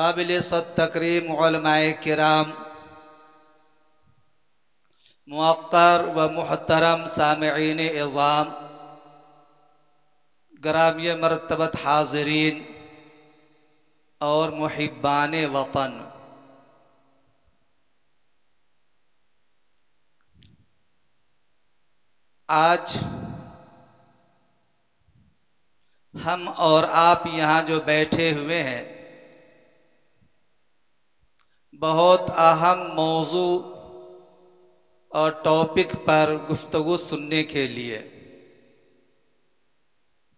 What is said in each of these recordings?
काबिल तकरीम उलमाए किराम, मुअक्कर व मुहतरम सामिईन इज़ाम, ग्रामी मर्तबत हाज़रीन और मुहिब्बान वतन, आज हम और आप यहाँ जो बैठे हुए हैं बहुत अहम मौजू और टॉपिक पर गुफ्तगू सुनने के लिए।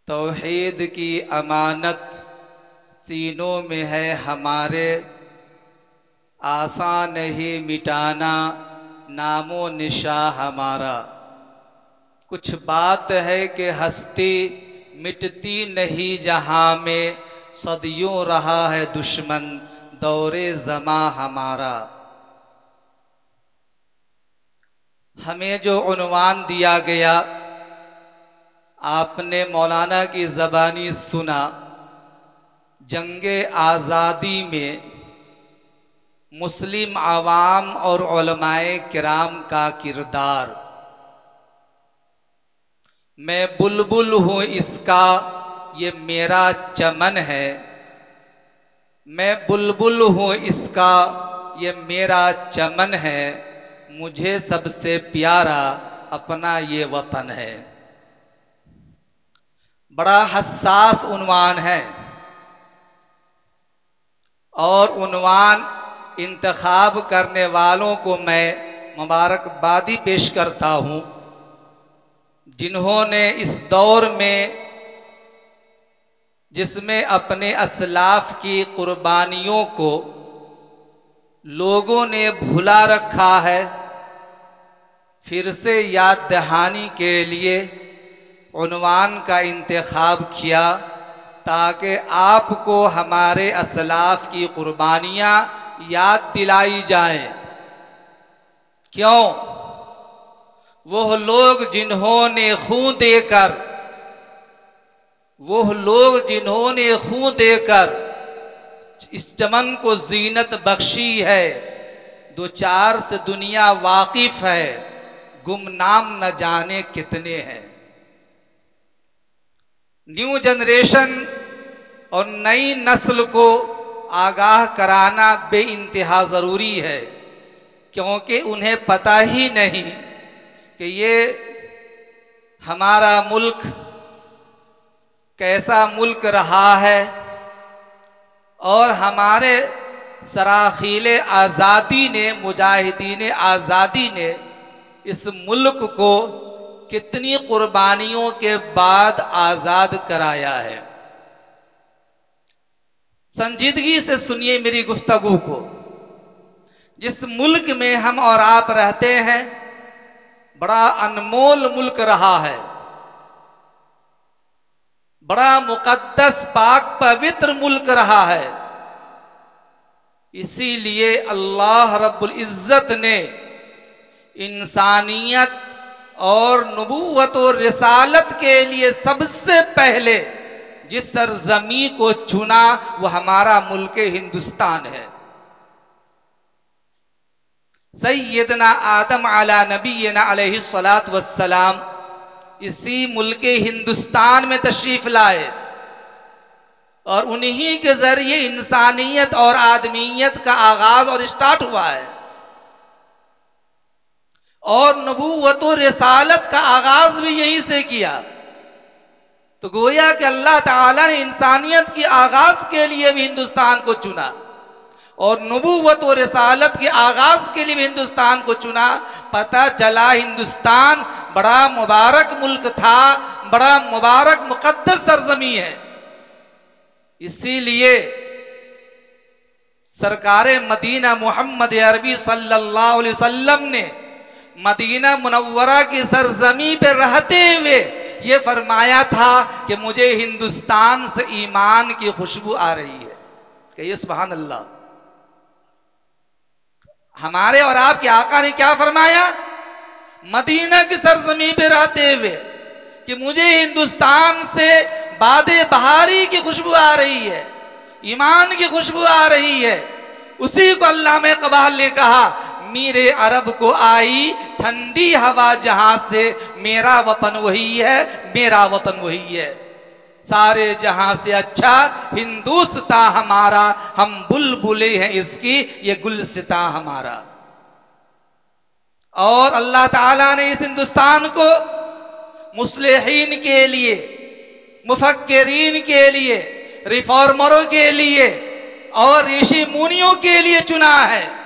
तौहीद की अमानत सीनों में है हमारे, आसान नहीं मिटाना नामो निशा हमारा। कुछ बात है कि हस्ती मिटती नहीं जहां में, सदियों रहा है दुश्मन दौरे ज़मा हमारा। हमें जो उन्वान दिया गया आपने मौलाना की ज़बानी सुना, जंगे आज़ादी में मुस्लिम आवाम और उलमाए किराम का किरदार। मैं बुलबुल हूं इसका ये मेरा चमन है, मैं बुलबुल हूं इसका ये मेरा चमन है, मुझे सबसे प्यारा अपना ये वतन है। बड़ा हसास उन्वान है और उन्वान इंतखाब करने वालों को मैं मुबारकबादी पेश करता हूं, जिन्होंने इस दौर में जिसमें अपने असलाफ की कुर्बानियों को लोगों ने भुला रखा है, फिर से याद दहानी के लिए उन्वान का इंतखाब किया ताकि आपको हमारे असलाफ की कुर्बानियां याद दिलाई जाएं। क्यों? वह लोग जिन्होंने खून देकर, वह लोग जिन्होंने खून देकर इस चमन को जीनत बख्शी है, दो चार से दुनिया वाकिफ है, गुमनाम न जाने कितने हैं। न्यू जनरेशन और नई नस्ल को आगाह कराना बेइंतहा जरूरी है, क्योंकि उन्हें पता ही नहीं कि ये हमारा मुल्क कैसा मुल्क रहा है और हमारे सराखीले आज़ादी ने, मुजाहिदीन आज़ादी ने इस मुल्क को कितनी कुर्बानियों के बाद आज़ाद कराया है। संजीदगी से सुनिए मेरी गुफ्तगू को। जिस मुल्क में हम और आप रहते हैं बड़ा अनमोल मुल्क रहा है, बड़ा मुकद्दस पाक पवित्र मुल्क रहा है। इसीलिए अल्लाह रब्बुल इज्जत ने इंसानियत और नबूवत और रिसालत के लिए सबसे पहले जिस सरजमी को चुना वो हमारा मुल्क हिंदुस्तान है। सैयदना आदम अला नबीना अलैहिस्सलातु वस्सलाम इसी मुल्क हिंदुस्तान में तशरीफ लाए और उन्हीं के जरिए इंसानियत और आदमीयत का आगाज और स्टार्ट हुआ है और नबूवत और रिसालत का आगाज भी यहीं से किया। तो गोया कि अल्लाह ताला ने इंसानियत की आगाज के लिए भी हिंदुस्तान को चुना और नबूवत और रिसालत के आगाज के लिए भी हिंदुस्तान को चुना। पता चला हिंदुस्तान बड़ा मुबारक मुल्क था, बड़ा मुबारक मुकद्दस सरजमी है। इसीलिए सरकारे मदीना मोहम्मद अरबी सल्लल्लाहु अलैहि वसल्लम ने मदीना मुनव्वरा की सरजमी पे रहते हुए ये फरमाया था कि मुझे हिंदुस्तान से ईमान की खुशबू आ रही है। कहिए सुभान अल्लाह। हमारे और आपके आका ने क्या फरमाया मदीना की सरजमी पे रहते हुए कि मुझे हिंदुस्तान से बादे बहारी की खुशबू आ रही है। ईमान की खुशबू आ रही है। उसी को अल्लामा इकबाल ने कहा, मीरे अरब को आई ठंडी हवा जहां से, मेरा वतन वही है, मेरा वतन वही है। सारे जहां से अच्छा हिंदुस्तां हमारा, हम बुलबुले हैं इसकी, ये गुलसितां हमारा। और अल्लाह ताला ने इस हिंदुस्तान को मुस्लिहीन के लिए, मुफक्किरीन के लिए, रिफॉर्मरों के लिए और ऋषि मुनियों के लिए चुना है।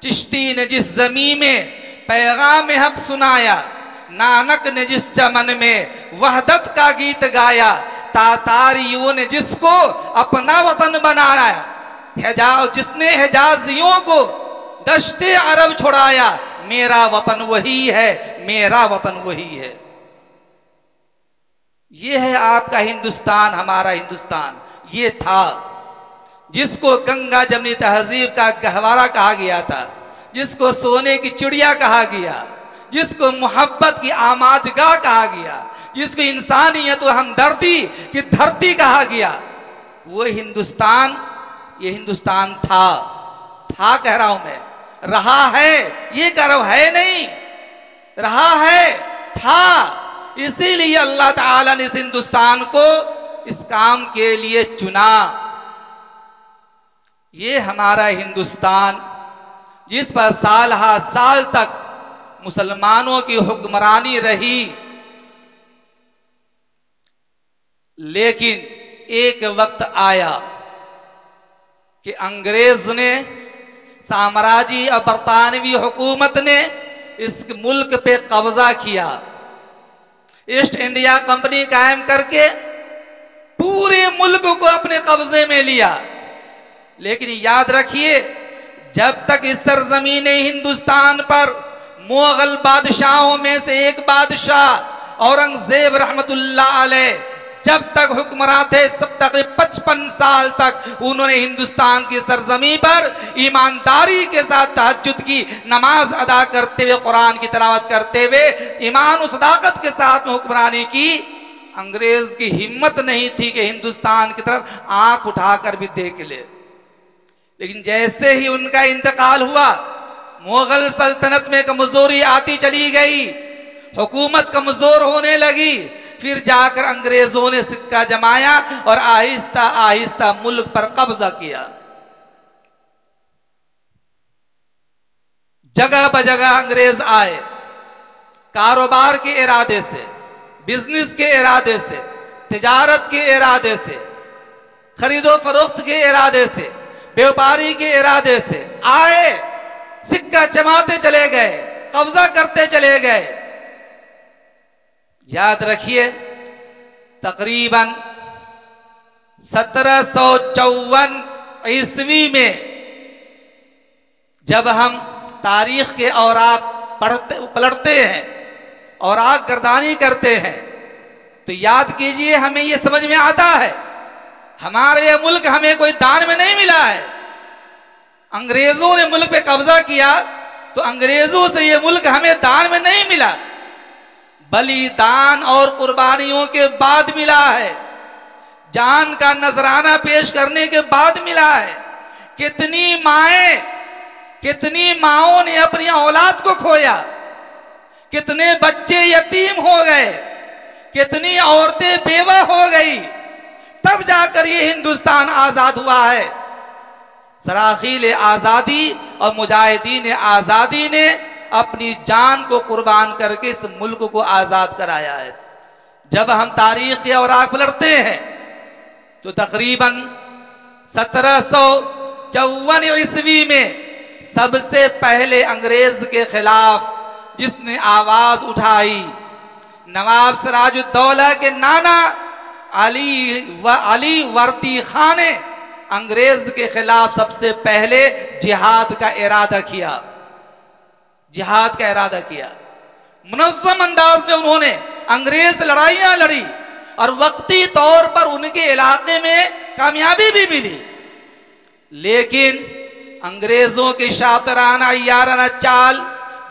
चिश्ती ने जिस जमीन में पैगाम हक सुनाया, नानक ने जिस चमन में वहदत का गीत गाया, तातारियों ने जिसको अपना वतन बनाया, जिसने हिजाजियों को दश्ते अरब छुड़ाया, मेरा वतन वही है, मेरा वतन वही है। ये है आपका हिंदुस्तान, हमारा हिंदुस्तान। ये था जिसको गंगा जमनी तहजीब का गहवारा कहा गया था, जिसको सोने की चिड़िया कहा गया, जिसको मोहब्बत की आमाजगाह कहा गया, जिसको इंसानियत और हमदर्दी की धरती कहा गया, वो हिंदुस्तान, ये हिंदुस्तान था कह रहा हूं मैं, रहा है ये कह रहा हूं, है नहीं, रहा है, था। इसीलिए अल्लाह ताला ने इस हिंदुस्तान को इस काम के लिए चुना। ये हमारा हिंदुस्तान जिस पर साल हा साल तक मुसलमानों की हुक्मरानी रही, लेकिन एक वक्त आया कि अंग्रेज ने, साम्राज्य और बरतानवी हुकूमत ने इस मुल्क पे कब्जा किया। ईस्ट इंडिया कंपनी कायम करके पूरे मुल्क को अपने कब्जे में लिया। लेकिन याद रखिए, जब तक इस सरजमीन हिंदुस्तान पर मुगल बादशाहों में से एक बादशाह औरंगजेब रहमतुल्लाह अलैह जब तक हुक्मरान थे, सब तक 55 साल तक उन्होंने हिंदुस्तान की सरजमीन पर ईमानदारी के साथ तहज्जुद की नमाज अदा करते हुए, कुरान की तिलावत करते हुए, ईमान और सदाकत के साथ हुक्मरानी की। अंग्रेज की हिम्मत नहीं थी कि हिंदुस्तान की तरफ आंख उठाकर भी देख ले। लेकिन जैसे ही उनका इंतकाल हुआ, मुगल सल्तनत में कमजोरी आती चली गई, हुकूमत कमजोर होने लगी। फिर जाकर अंग्रेजों ने सिक्का जमाया और आहिस्ता आहिस्ता मुल्क पर कब्जा किया। जगह बजगह अंग्रेज आए, कारोबार के इरादे से, बिजनेस के इरादे से, तिजारत के इरादे से, खरीदो फरोख्त के इरादे से, व्यापारी के इरादे से आए, सिक्का जमाते चले गए, कब्जा करते चले गए। याद रखिए, तकरीबन 1754 ईस्वी में जब हम तारीख के औराक पलटते हैं, औराक गर्दानी करते हैं, तो याद कीजिए, हमें यह समझ में आता है, हमारे यह मुल्क हमें कोई दान में नहीं मिला है। अंग्रेजों ने मुल्क पे कब्जा किया तो अंग्रेजों से यह मुल्क हमें दान में नहीं मिला, बलिदान और कुर्बानियों के बाद मिला है, जान का नजराना पेश करने के बाद मिला है। कितनी माओं ने अपनी औलाद को खोया, कितने बच्चे यतीम हो गए, कितनी औरतें बेवा हो गई, तब जाकर ये हिंदुस्तान आजाद हुआ है। सराखील आजादी और मुजाहिदीन आजादी ने अपनी जान को कुर्बान करके इस मुल्क को आजाद कराया है। जब हम तारीख के औराक पलटते हैं तो तकरीबन 1754 ईस्वी में सबसे पहले अंग्रेज के खिलाफ जिसने आवाज उठाई, नवाब सिराजुद्दौला के नाना अली वर्दी खान ने अंग्रेज के खिलाफ सबसे पहले जिहाद का इरादा किया। जिहाद का इरादा किया, मुनज़्ज़म अंदाज में उन्होंने अंग्रेज से लड़ाइयां लड़ी और वक्ती तौर पर उनके इलाके में कामयाबी भी मिली। लेकिन अंग्रेजों की शातिराना याराना चाल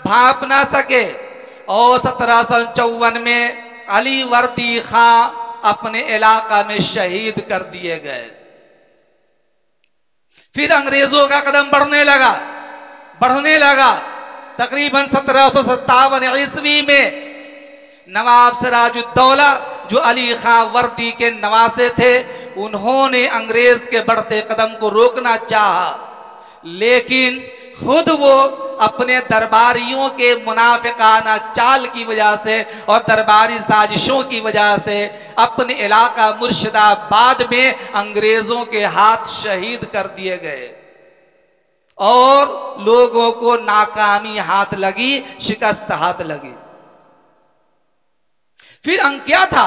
भांप ना सके और 1754 में अली वर्दी खां अपने इलाका में शहीद कर दिए गए। फिर अंग्रेजों का कदम बढ़ने लगा। तकरीबन 1757 ईस्वी में नवाब सिराजुद्दौला जो अली खां वर्दी के नवासे थे, उन्होंने अंग्रेज के बढ़ते कदम को रोकना चाहा, लेकिन खुद वो अपने दरबारियों के मुनाफिकाना चाल की वजह से और दरबारी साजिशों की वजह से अपने इलाका मुर्शिदाबाद में अंग्रेजों के हाथ शहीद कर दिए गए और लोगों को नाकामी हाथ लगी, शिकस्त हाथ लगी। फिर क्या था,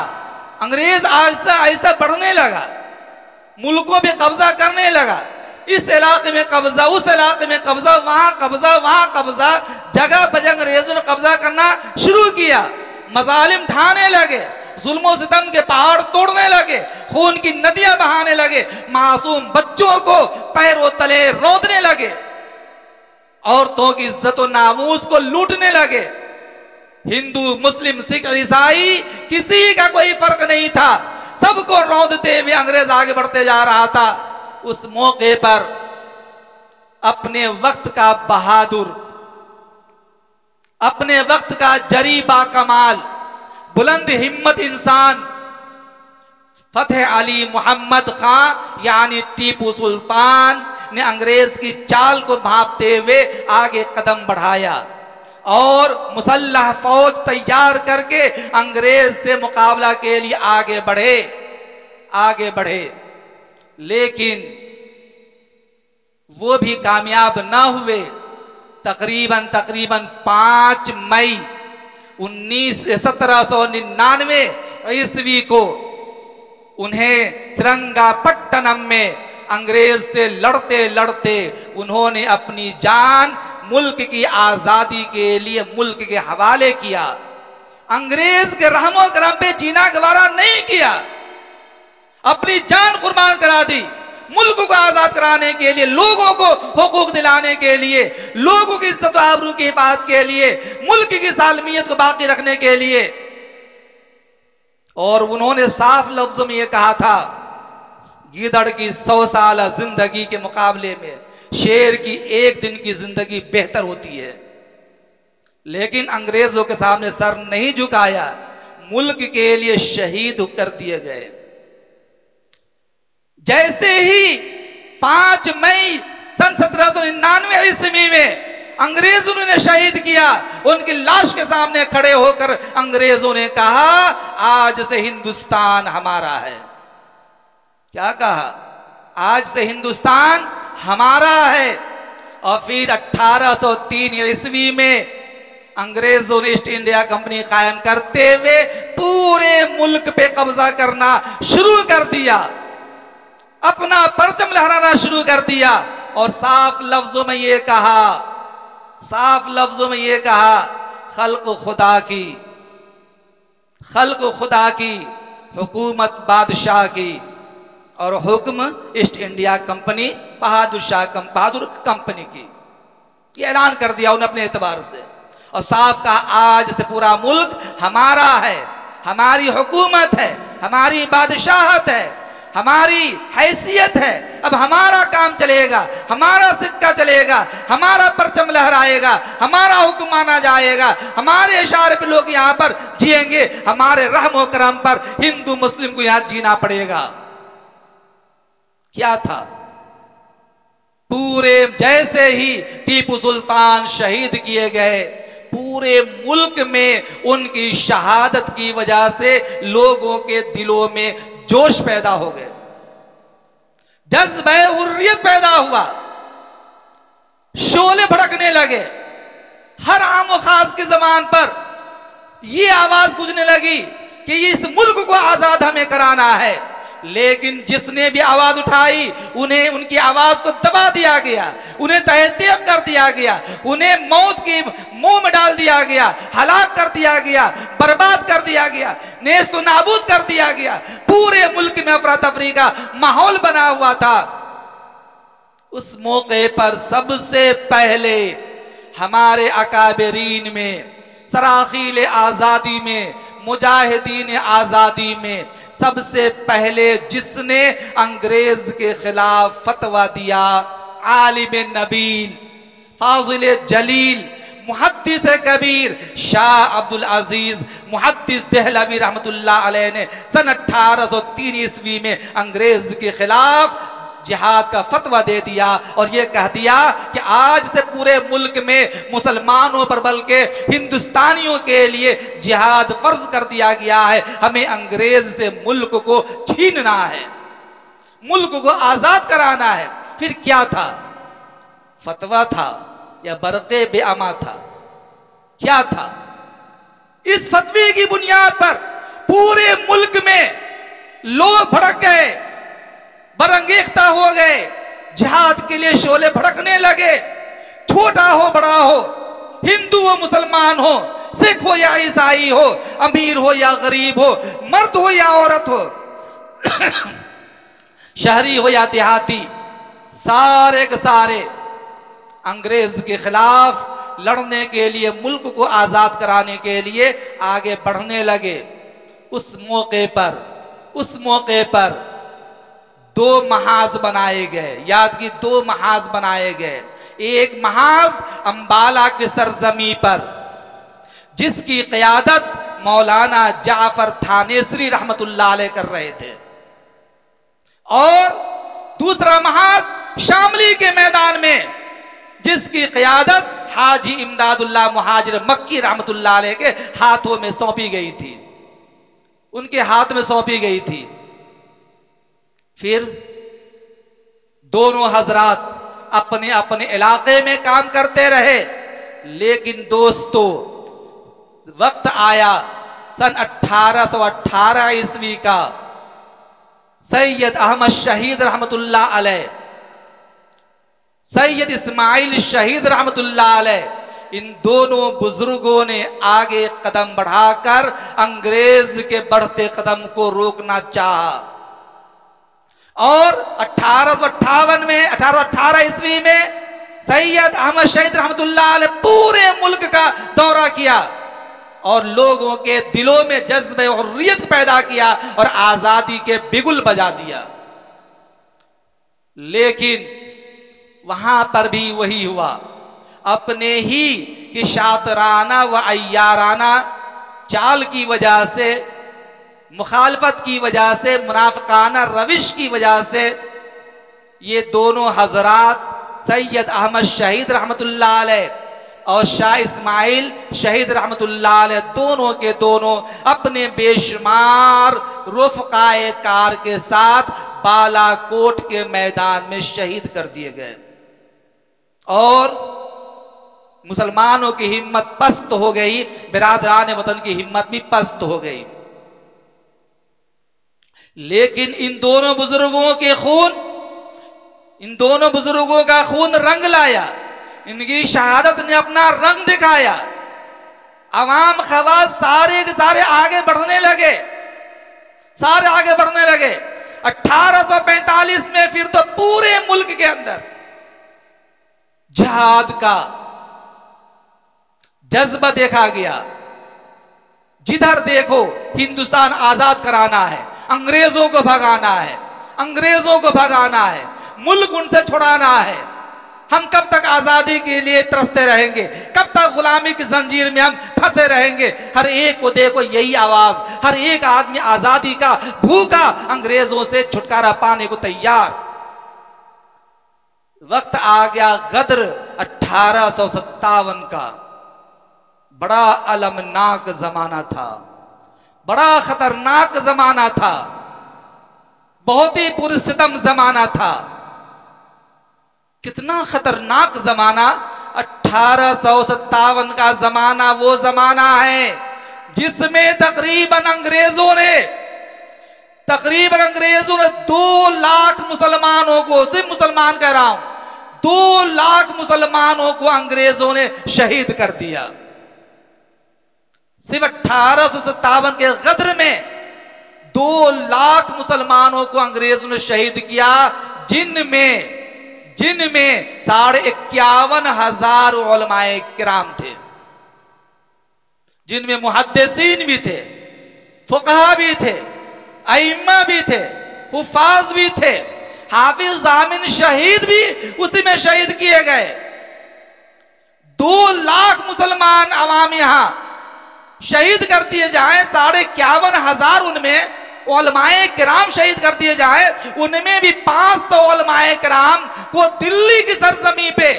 अंग्रेज आहिस्ता आहिस्ता बढ़ने लगा, मुल्कों पे कब्जा करने लगा। इस इलाके में कब्जा, उस इलाके में कब्जा, वहां कब्जा, जगह बजग अंग्रेजों ने कब्जा करना शुरू किया। मजालिम ढाने लगे, जुल्मों सितम के पहाड़ तोड़ने लगे, खून की नदियां बहाने लगे, मासूम बच्चों को पैरों तले रौंदने लगे, औरतों की इज्जत और नामूस को लूटने लगे। हिंदू, मुस्लिम, सिख, ईसाई, किसी का कोई फर्क नहीं था, सबको रौंदते हुए अंग्रेज आगे बढ़ते जा रहा था। उस मौके पर अपने वक्त का बहादुर, अपने वक्त का जरीबा कमाल, बुलंद हिम्मत इंसान फतेह अली मोहम्मद खां यानी टीपू सुल्तान ने अंग्रेज की चाल को भांपते हुए आगे कदम बढ़ाया और मुसल्लह फौज तैयार करके अंग्रेज से मुकाबला के लिए आगे बढ़े। लेकिन वो भी कामयाब ना हुए। तकरीबन 5 मई 1799 ईस्वी को उन्हें श्रंगापट्टनम में अंग्रेज से लड़ते लड़ते उन्होंने अपनी जान मुल्क की आजादी के लिए मुल्क के हवाले किया। अंग्रेज के रहमो करम पे जीना गवारा नहीं किया, अपनी जान कुर्बान करा दी मुल्क को आजाद कराने के लिए, लोगों को हुकूक दिलाने के लिए, लोगों की इज्जत आबरू की हिफाजत के लिए, मुल्क की सालमियत को बाकी रखने के लिए। और उन्होंने साफ लफ्जों में यह कहा था, गीदड़ की 100 साल जिंदगी के मुकाबले में शेर की 1 दिन की जिंदगी बेहतर होती है। लेकिन अंग्रेजों के सामने सर नहीं झुकाया, मुल्क के लिए शहीद कर दिए गए। जैसे ही 5 मई सन 1799 ईस्वी में अंग्रेजों ने शहीद किया, उनकी लाश के सामने खड़े होकर अंग्रेजों ने कहा, आज से हिंदुस्तान हमारा है। क्या कहा? आज से हिंदुस्तान हमारा है। और फिर 1803 ईस्वी में अंग्रेजों ने ईस्ट इंडिया कंपनी कायम करते हुए पूरे मुल्क पे कब्जा करना शुरू कर दिया, अपना परचम लहराना शुरू कर दिया और साफ लफ्जों में यह कहा, खल्क खुदा की हुकूमत बादशाह की और हुक्म ईस्ट इंडिया कंपनी बहादुर कंपनी की। ये ऐलान कर दिया उन्होंने अपने एतबार से और साफ कहा, आज से पूरा मुल्क हमारा है, हमारी हुकूमत है, हमारी बादशाहत है, हमारी हैसियत है। अब हमारा काम चलेगा, हमारा सिक्का चलेगा, हमारा परचम लहराएगा, हमारा हुक्म माना जाएगा, हमारे इशारे पे लोग यहां पर जिएंगे, हमारे रहम और करम पर हिंदू मुस्लिम को यहां जीना पड़ेगा। क्या था? पूरे जैसे ही टीपू सुल्तान शहीद किए गए, पूरे मुल्क में उनकी शहादत की वजह से लोगों के दिलों में जोश पैदा हो गए, जज्बे हुर्रियत पैदा हुआ, शोले भड़कने लगे। हर आम और खास की जबान पर यह आवाज गूंजने लगी कि इस मुल्क को आजाद हमें कराना है। लेकिन जिसने भी आवाज उठाई, उन्हें उनकी आवाज को दबा दिया गया, उन्हें तहतीब कर दिया गया, उन्हें मौत के मुंह में डाल दिया गया, हलाक कर दिया गया, बर्बाद कर दिया गया, नेस्तो नाबूद कर दिया गया। पूरे मुल्क में अफरा तफरी का माहौल बना हुआ था। उस मौके पर सबसे पहले हमारे अकाबरीन में, सराखील आजादी में, मुजाहिदीन आजादी में सबसे पहले जिसने अंग्रेज के खिलाफ फतवा दिया, आलिम नबील, फाजिल जलील, मुहद्दिस कबीर शाह अब्दुल अजीज मुहद्दिस देहलवी रहमतुल्लाह अलैह ने सन 1803 ईस्वी में अंग्रेज के खिलाफ जिहाद का फतवा दे दिया और यह कह दिया कि आज से पूरे मुल्क में मुसलमानों पर बल्कि हिंदुस्तानियों के लिए जिहाद फर्ज कर दिया गया है। हमें अंग्रेज से मुल्क को छीनना है, मुल्क को आजाद कराना है। फिर क्या था? फतवा था या बरक़े बेअमा था? क्या था? इस फतवे की बुनियाद पर पूरे मुल्क में लोग भड़क गए, बरंगेख्ता हो गए, जिहाद के लिए शोले भड़कने लगे। छोटा हो बड़ा हो, हिंदू हो मुसलमान हो, सिख हो या ईसाई हो, अमीर हो या गरीब हो, मर्द हो या औरत हो, शहरी हो या देहाती, सारे के सारे अंग्रेज के खिलाफ लड़ने के लिए, मुल्क को आजाद कराने के लिए आगे बढ़ने लगे। उस मौके पर 2 महाज बनाए गए। याद की 2 महाज बनाए गए। एक महाज अंबाला की सरजमी पर, जिसकी क़यादत मौलाना जाफर थानेसरी रहमतुल्लाह अलैह कर रहे थे, और दूसरा महाज शामली के मैदान में, जिसकी क़यादत हाजी इमदादुल्लाह मुहाजिर मक्की रहमतुल्लाह अलैह के हाथों में सौंपी गई थी, उनके हाथ में सौंपी गई थी। फिर दोनों हजरात अपने अपने इलाके में काम करते रहे, लेकिन दोस्तों वक्त आया सन 1818 ईस्वी का, सैयद अहमद शहीद रहमतुल्लाह अलैह, सैयद इस्माइल शहीद रहमतुल्लाह अलैह, इन दोनों बुजुर्गों ने आगे कदम बढ़ाकर अंग्रेज के बढ़ते कदम को रोकना चाहा और 1818 ईस्वी में सैयद अहमद शहीद रहमतुल्लाह अलैह पूरे मुल्क का दौरा किया और लोगों के दिलों में जज्बे हुर्रियत पैदा किया और आजादी के बिगुल बजा दिया। लेकिन वहां पर भी वही हुआ, अपने ही कि शातराना व अय्याराना चाल की वजह से, मुखालफत की वजह से, मुनाफिकाना रविश की वजह से ये दोनों हजरात सैयद अहमद शहीद रहमतुल्लाह अलैह और शाह इस्माइल शहीद रहमतुल्लाह अलैह दोनों के दोनों अपने बेशुमार रुफ़क़ाए कार के साथ बालाकोट के मैदान में शहीद कर दिए गए और मुसलमानों की हिम्मत पस्त हो गई, बिरादरान वतन की हिम्मत भी पस्त हो गई। लेकिन इन दोनों बुजुर्गों का खून रंग लाया, इनकी शहादत ने अपना रंग दिखाया। अवाम खवास सारे के सारे आगे बढ़ने लगे, 1845 में फिर तो पूरे मुल्क के अंदर जिहाद का जज्बा देखा गया। जिधर देखो हिंदुस्तान आजाद कराना है, अंग्रेजों को भगाना है, मुल्क उनसे छुड़ाना है। हम कब तक आजादी के लिए तरसते रहेंगे? कब तक गुलामी की जंजीर में हम फंसे रहेंगे? हर एक को देखो यही आवाज, हर एक आदमी आजादी का भूखा, अंग्रेजों से छुटकारा पाने को तैयार। वक्त आ गया गदर 1857 का। बड़ा अलमनाक जमाना था, बड़ा खतरनाक जमाना था, बहुत ही पुरसितम जमाना था। कितना खतरनाक जमाना! 1857 का जमाना वो जमाना है जिसमें तकरीबन अंग्रेजों ने 2 लाख मुसलमानों को, सिर्फ मुसलमान कह रहा हूं, 2 लाख मुसलमानों को अंग्रेजों ने शहीद कर दिया। सिर्फ 1857 के गदर में 2 लाख मुसलमानों को अंग्रेजों ने शहीद किया, जिनमें 51,500 उलमाए किराम थे, जिनमें मुहद्दिसीन भी थे, फुक़हा भी थे, अइम्मा भी थे, हुफाज भी थे, हाफिज जामिन शहीद भी उसी में शहीद किए गए। 2 लाख मुसलमान अवाम यहां शहीद कर दिए जाए, 51,500 उनमें उलमाए किराम शहीद कर दिए जाए, उनमें भी 500 उलमाए किराम को दिल्ली की सरजमी पे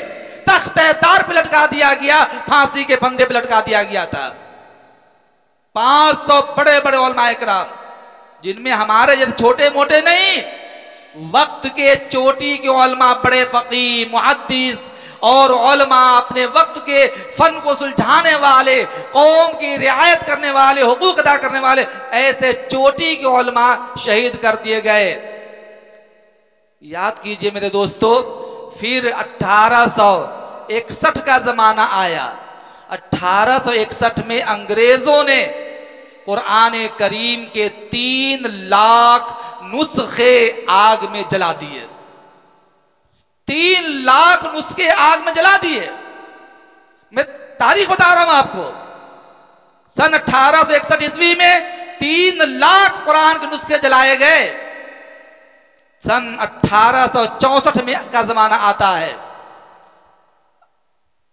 तख्तेदार पे लटका दिया गया, फांसी के फंदे पे लटका दिया गया था। 500 बड़े बड़े उलमाए किराम, जिनमें हमारे जैसे छोटे मोटे नहीं, वक्त के चोटी के उलमा, बड़े फकीह, मुहद्दिस और उलमा, अपने वक्त के फन को सुलझाने वाले, कौम की रियायत करने वाले, हुकूक अदा करने वाले, ऐसे चोटी के उलमा शहीद कर दिए गए। याद कीजिए मेरे दोस्तों, फिर 1861 का जमाना आया। 1861 में अंग्रेजों ने कुरान करीम के 3 लाख नुस्खे आग में जला दिए। 3 लाख नुस्खे आग में जला दिए। मैं तारीख बता रहा हूं आपको। सन 1861 ईस्वी में 3 लाख कुरान के नुस्खे जलाए गए। सन 1864 में का जमाना आता है।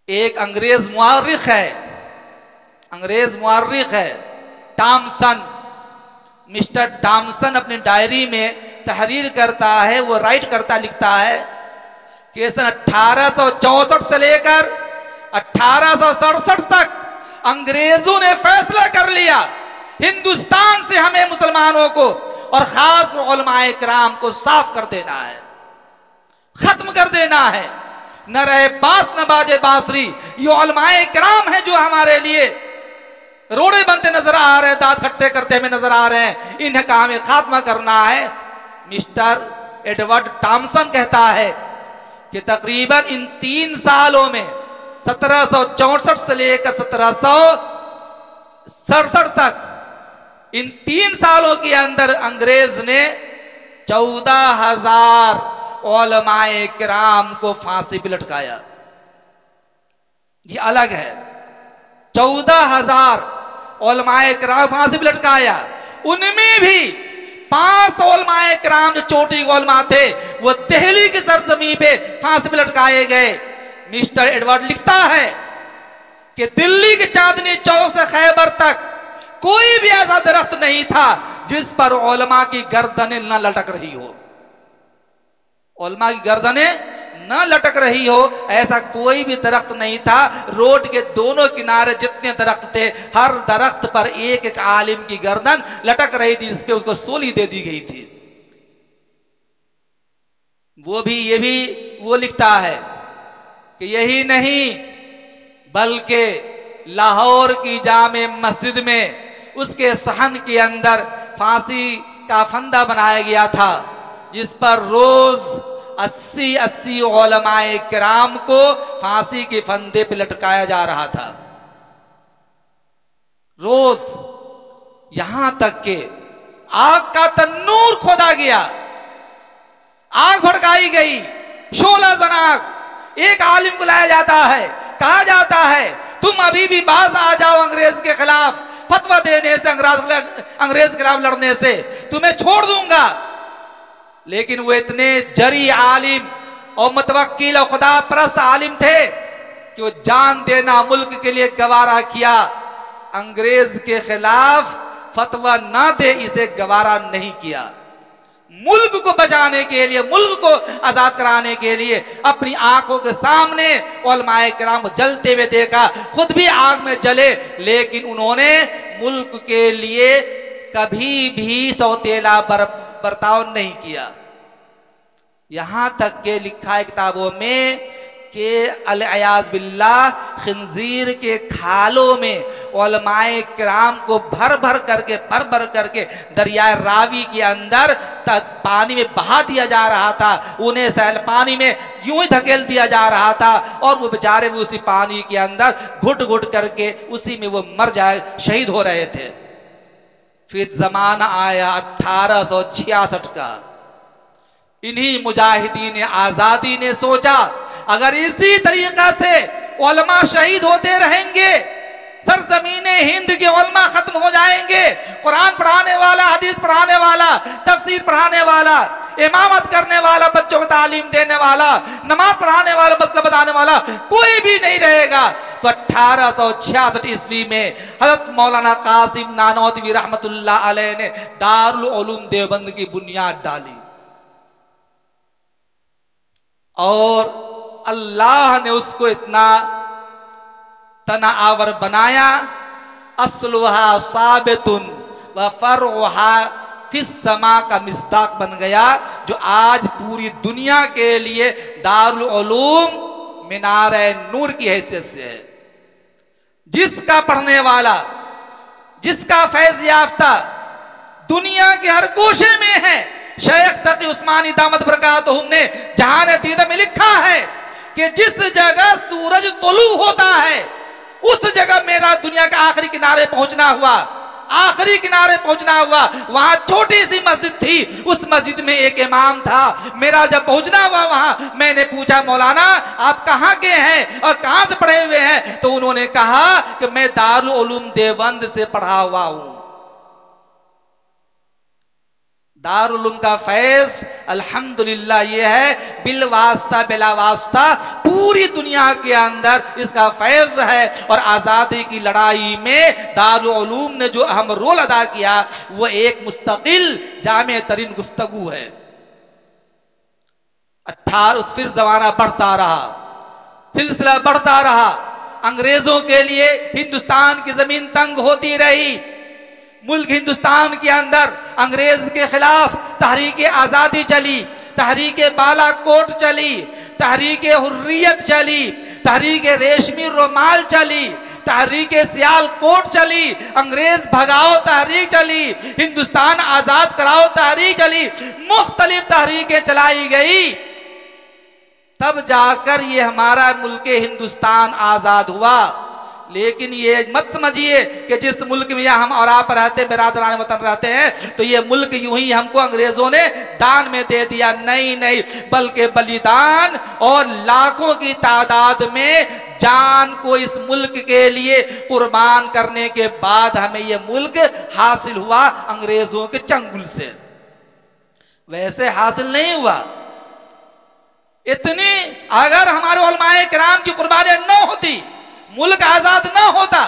एक अंग्रेज मुआर्रिख है टॉमसन, मिस्टर टॉमसन अपनी डायरी में तहरीर करता है, वो राइट करता, लिखता है कि सन 1864 से लेकर 1867 तक अंग्रेजों ने फैसला कर लिया हिंदुस्तान से हमें मुसलमानों को और खास उलमाए किराम को साफ कर देना है, खत्म कर देना है। न रहे बास न बाजे बांसुरी। ये उलमाए किराम है जो हमारे लिए रोड़े बनते नजर आ रहे हैं, दांत खट्टे करते हमें नजर आ रहे हैं। इन्हें का हमें खात्मा करना है। मिस्टर एडवर्ड टॉमसन कहता है कि तकरीबन इन 3 सालों में 1764 से लेकर 1767 तक, इन 3 सालों के अंदर अंग्रेज ने 14,000 उलमाए किराम को फांसी पे लटकाया। ये अलग है। 14,000 उलमाए किराम फांसी पे लटकाया। उनमें भी 5 उलमाए किराम जो चोटी उलमा थे वो दिल्ली की सरजमी पे फांसी पे लटकाए गए। मिस्टर एडवर्ड लिखता है कि दिल्ली के चांदनी चौक से खैबर तक कोई भी ऐसा दरख्त नहीं था जिस पर उलमा की गर्दनें न लटक रही हो। उलमा की गर्दनें न लटक रही हो, ऐसा कोई भी दरख्त नहीं था। रोड के दोनों किनारे जितने दरख्त थे, हर दरख्त पर एक एक आलिम की गर्दन लटक रही थी, जिसपे उसको सूली दे दी गई थी। ये भी वो लिखता है कि यही नहीं बल्कि लाहौर की जामे मस्जिद में उसके सहन के अंदर फांसी का फंदा बनाया गया था, जिस पर रोज 80 उलमाए किराम को फांसी के फंदे पे लटकाया जा रहा था। रोज यहां तक के आग का तन्नूर खोदा गया, आग भड़काई गई, शोला जनाग। एक आलिम को लाया जाता है, कहा जाता है तुम अभी भी बाज आ जाओ अंग्रेज के खिलाफ फतवा देने से, अंग्रेज के खिलाफ लड़ने से, तुम्हें छोड़ दूंगा। लेकिन वो इतने जरी आलिम और मुतवक्किल और खुदा परस्त आलिम थे कि वो जान देना मुल्क के लिए गवारा किया। अंग्रेज के खिलाफ फतवा ना दे इसे गवारा नहीं किया। मुल्क को बचाने के लिए, मुल्क को आजाद कराने के लिए अपनी आंखों के सामने उलमाए किराम को जलते हुए देखा, खुद भी आग में जले, लेकिन उन्होंने मुल्क के लिए कभी भी सौतेला बर्ताव नहीं किया। यहां तक के लिखा है किताबों में कि अल-अयाज़ बिल्लाह खिंजीर के खालों में उलमाए किराम को भर भर करके दरिया रावी के अंदर पानी में बहा दिया जा रहा था। उन्हें सैल पानी में यूं ही धकेल दिया जा रहा था और वो बेचारे भी उसी पानी के अंदर घुट घुट करके उसी में वो मर जाए, शहीद हो रहे थे। फिर जमाना आया 1866 का। इन्हीं मुजाहिदीन आजादी ने सोचा अगर इसी तरीका से उलमा शहीद होते रहेंगे, सरजमीने हिंद के उलमा खत्म हो जाएंगे, के कुरान पढ़ाने वाला, हदीस पढ़ाने वाला, तफसीर पढ़ाने वाला, इमामत करने वाला, बच्चों को तालीम देने वाला, नमाज पढ़ाने वाला, मसला बताने वाला कोई भी नहीं रहेगा। तो 1866 ईस्वी में हजरत मौलाना कासिम नानौतवी रहमतुल्लाह अलैह ने दारुल उलूम देवबंद की बुनियाद डाली और अल्लाह ने उसको इतना तनावर बनाया, अस्लुहा साबितुन व फरउहा फिस समा का मिस्ताक बन गया, जो आज पूरी दुनिया के लिए दारुल उलूम मीनार-ए नूर की हैसियत से है। जिसका पढ़ने वाला, जिसका फैज याफ्ता दुनिया के हर कोशे में है। शेख तकी उस्मानी दामद बरकातुहुम ने जहान दीदा में लिखा है कि जिस जगह सूरज तुलू होता है उस जगह मेरा दुनिया के आखिरी किनारे पहुंचना हुआ, आखिरी किनारे पहुंचना हुआ। वहां छोटी सी मस्जिद थी, उस मस्जिद में एक इमाम था। मेरा जब पहुंचना हुआ वहां, मैंने पूछा मौलाना आप कहां के हैं और कहां से पढ़े हुए हैं? तो उन्होंने कहा कि मैं दारुल उलूम देवबंद से पढ़ा हुआ हूं। दारुल उलूम का फैज अल्हम्दुलिल्लाह ये है, बिल वास्ता बिला वास्ता पूरी दुनिया के अंदर इसका फैज है। और आजादी की लड़ाई में दारुल उलूम ने जो अहम रोल अदा किया वो एक मुस्तकिल जामे तरीन गुफ्तगू है। 18 फिर जमाना बढ़ता रहा, सिलसिला बढ़ता रहा। अंग्रेजों के लिए हिंदुस्तान की जमीन तंग होती रही। मुल्क हिंदुस्तान के अंदर अंग्रेज के खिलाफ तहरीक आजादी चली, तहरीक बालाकोट चली, तहरीक हुर्रियत चली, तहरीक रेशमी रोमाल चली, तहरीक सियालकोट चली, अंग्रेज भगाओ तहरीक चली, हिंदुस्तान आजाद कराओ तहरीक चली, मुख्तलिफ तहरीकें चलाई गई। तब जाकर ये हमारा मुल्क हिंदुस्तान आजाद हुआ। लेकिन ये मत समझिए कि जिस मुल्क में हम और आप रहते, बिरादरान वतन रहते हैं, तो ये मुल्क यूं ही हमको अंग्रेजों ने दान में दे दिया। नहीं नहीं, बल्कि बलिदान और लाखों की तादाद में जान को इस मुल्क के लिए कुर्बान करने के बाद हमें ये मुल्क हासिल हुआ अंग्रेजों के चंगुल से। वैसे हासिल नहीं हुआ। इतनी अगर हमारे उलमाए किराम की कुर्बानियां न होती, मुल्क आजाद न होता।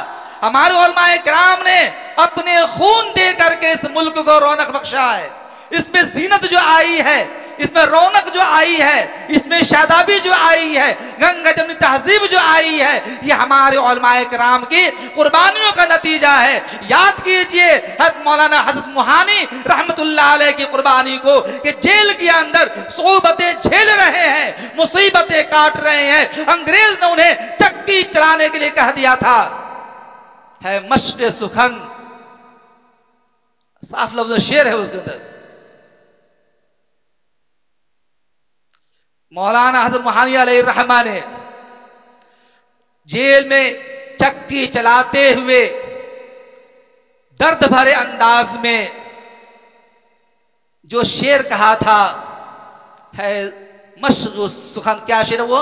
हमारे उलमाए किराम ने अपने खून दे करके इस मुल्क को रौनक बख्शा है। इसमें जीनत जो आई है, इसमें रौनक जो आई है, इसमें शादाबी जो आई है, गंगा जमनी तहजीब जो आई है, ये हमारे उलमाए किराम की कुर्बानियों का नतीजा है। याद कीजिए हज़रत मौलाना हज़रत मुहानी रहमतुल्लाह अलैह की कुर्बानी को, कि जेल के अंदर सोबतें झेल रहे हैं, मुसीबतें काट रहे हैं। अंग्रेज ने उन्हें चक्की चलाने के लिए कह दिया था। है मश्क सुखन, साफ लफ्ज़ शेर है उसके अंदर। मौलाना हज़रत मुहानी अलैहिर्रहमा ने जेल में चक्की चलाते हुए दर्द भरे अंदाज में जो शेर कहा था, है मश्क सुखन, क्या शेर वो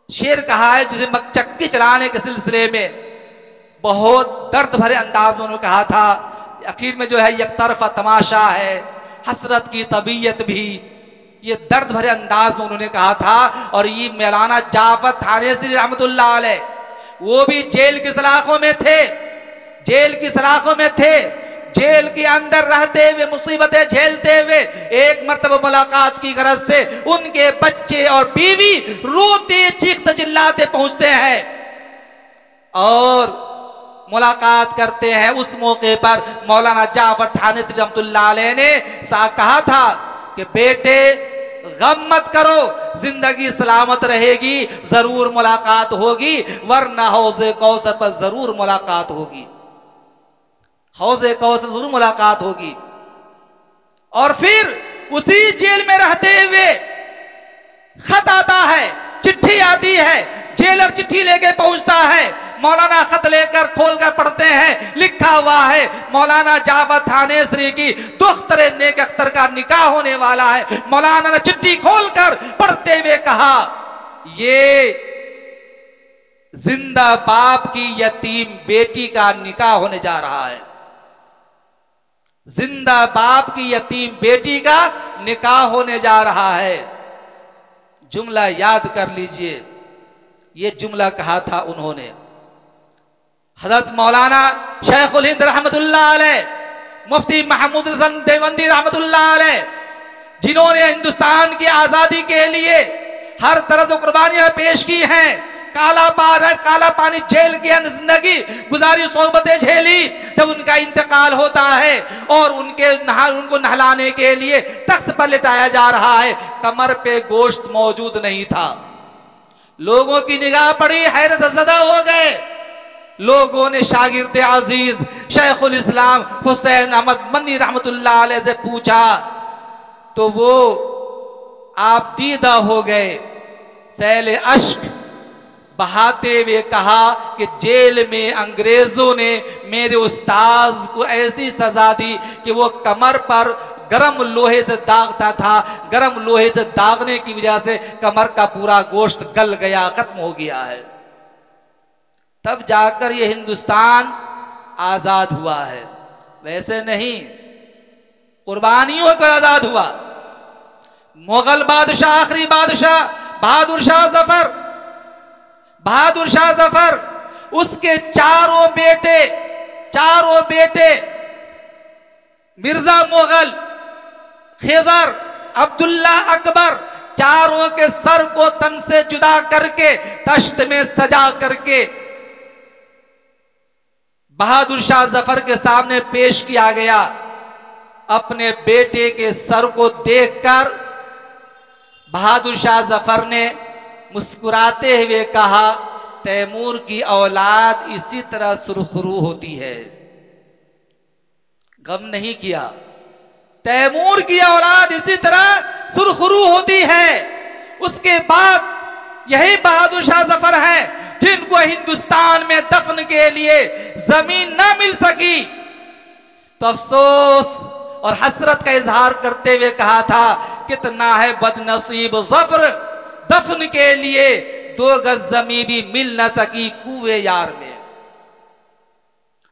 शेर कहा है जिसे चक्की चलाने के सिलसिले में बहुत दर्द भरे अंदाज में उन्होंने कहा था। आखिर में जो है एक तरफा तमाशा है, हसरत की तबीयत भी, ये दर्द भरे अंदाज में उन्होंने कहा था। और ये मौलाना जाफर थानेसी रहमतुल्लाह अलैह, वो भी जेल की सलाखों में थे, जेल की सलाखों में थे। जेल के अंदर रहते हुए, मुसीबतें झेलते हुए, एक मर्तबा मुलाकात की गरज से उनके बच्चे और बीवी रोते चीखते चिल्लाते पहुंचते हैं और मुलाकात करते हैं। उस मौके पर मौलाना जाफर थानेसी रहमतुल्लाह अलैह ने कहा था कि बेटे गम मत करो, जिंदगी सलामत रहेगी, जरूर मुलाकात होगी, वरना हौज़े कौसर पर जरूर मुलाकात होगी, हौज़े कौसर जरूर मुलाकात होगी। और फिर उसी जेल में रहते हुए खत आता है, चिट्ठी आती है, जेलर चिट्ठी लेके पहुंचता है। मौलाना खत लेकर खोलकर पढ़ते हैं, लिखा हुआ है मौलाना जाफर थानेसरी की दुख्तरे नेक अख्तर का निकाह होने वाला है। मौलाना ने चिट्ठी खोलकर पढ़ते हुए कहा, ये जिंदा बाप की यतीम बेटी का निकाह होने जा रहा है। जिंदा बाप की यतीम बेटी का निकाह होने जा रहा है। जुमला याद कर लीजिए, यह जुमला कहा था उन्होंने। हजरत मौलाना शेखुल हिंद रहमतुल्लाह अलैह, मुफ्ती महमूद हसन देवबंदी रहमतुल्लाह अलैह, जिन्होंने हिंदुस्तान की आजादी के लिए हर तरह से कुर्बानियां पेश की हैं, काला पानी जेल के अंदर जिंदगी गुजारी, सोबतें झेली, जब उनका इंतकाल होता है और उनको नहलाने के लिए तख्त पर लिटाया जा रहा है, कमर पे गोश्त मौजूद नहीं था। लोगों की निगाह पड़ी, हैरत ज़दा हो गए। लोगों ने शागिर्द अजीज शेखुल इस्लाम हुसैन अहमद मदनी रहमतुल्लाह अलैह से पूछा, तो वो आप दीदा हो गए, सैल अश्क बहाते हुए कहा कि जेल में अंग्रेजों ने मेरे उस्ताद को ऐसी सजा दी कि वो कमर पर गरम लोहे से दागता था, गरम लोहे से दागने की वजह से कमर का पूरा गोश्त गल गया, खत्म हो गया है। तब जाकर ये हिंदुस्तान आजाद हुआ है, वैसे नहीं, कुर्बानियों पर आजाद हुआ। मुगल बादशाह, आखिरी बादशाह बहादुर शाह जफर, उसके चारों बेटे मिर्जा मुगल, खिजर, अब्दुल्ला अकबर, चारों के सर को तन से जुदा करके तश्त में सजा करके बहादुर शाह जफर के सामने पेश किया गया। अपने बेटे के सर को देखकर बहादुर शाह जफर ने मुस्कुराते हुए कहा, तैमूर की औलाद इसी तरह सुरखरू होती है। गम नहीं किया, तैमूर की औलाद इसी तरह सुरखरू होती है। उसके बाद यही बहादुर शाह जफर हैं जिनको हिंदुस्तान में दफन के लिए जमीन ना मिल सकी, तो अफसोस और हसरत का इजहार करते हुए कहा था, कितना है बदनसीब जफर, दफन के लिए 2 गज जमीन भी मिल न सकी कुएं यार में।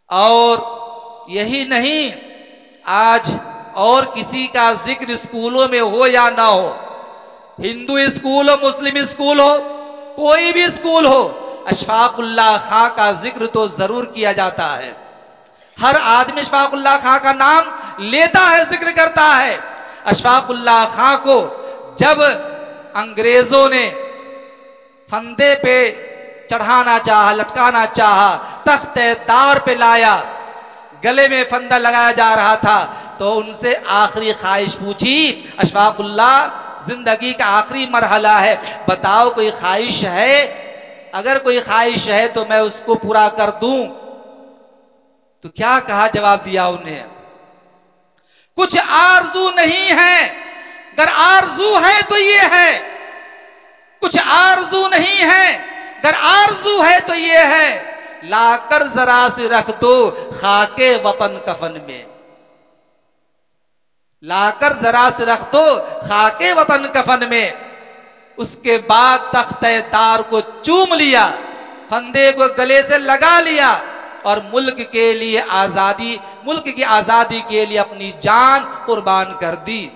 और यही नहीं, आज और किसी का जिक्र स्कूलों में हो या ना हो, हिंदू स्कूल हो, मुस्लिम स्कूल हो, कोई भी स्कूल हो, अशफाकुल्लाह खां का जिक्र तो जरूर किया जाता है। हर आदमी अशफाकुल्लाह खां का नाम लेता है, जिक्र करता है। अशफाकुल्लाह खां को जब अंग्रेजों ने फंदे पे चढ़ाना चाहा, लटकाना चाहा, तख्ते तार पे लाया, गले में फंदा लगाया जा रहा था, तो उनसे आखिरी ख्वाहिश पूछी, अशफाकुल्लाह जिंदगी का आखिरी मरहला है, बताओ कोई ख्वाहिश है, अगर कोई ख्वाहिश है तो मैं उसको पूरा कर दूं। तो क्या कहा, जवाब दिया उन्हें, कुछ आरजू नहीं है, अगर आरजू है तो ये है, कुछ आरजू नहीं है, अगर आरजू है तो ये है, लाकर जरा से रख दो खाके वतन कफन में, लाकर जरा से रख दो खाके वतन कफन में। उसके बाद तख्ते तार को चूम लिया, फंदे को गले से लगा लिया और मुल्क के लिए आजादी, मुल्क की आजादी के लिए अपनी जान कुर्बान कर दी।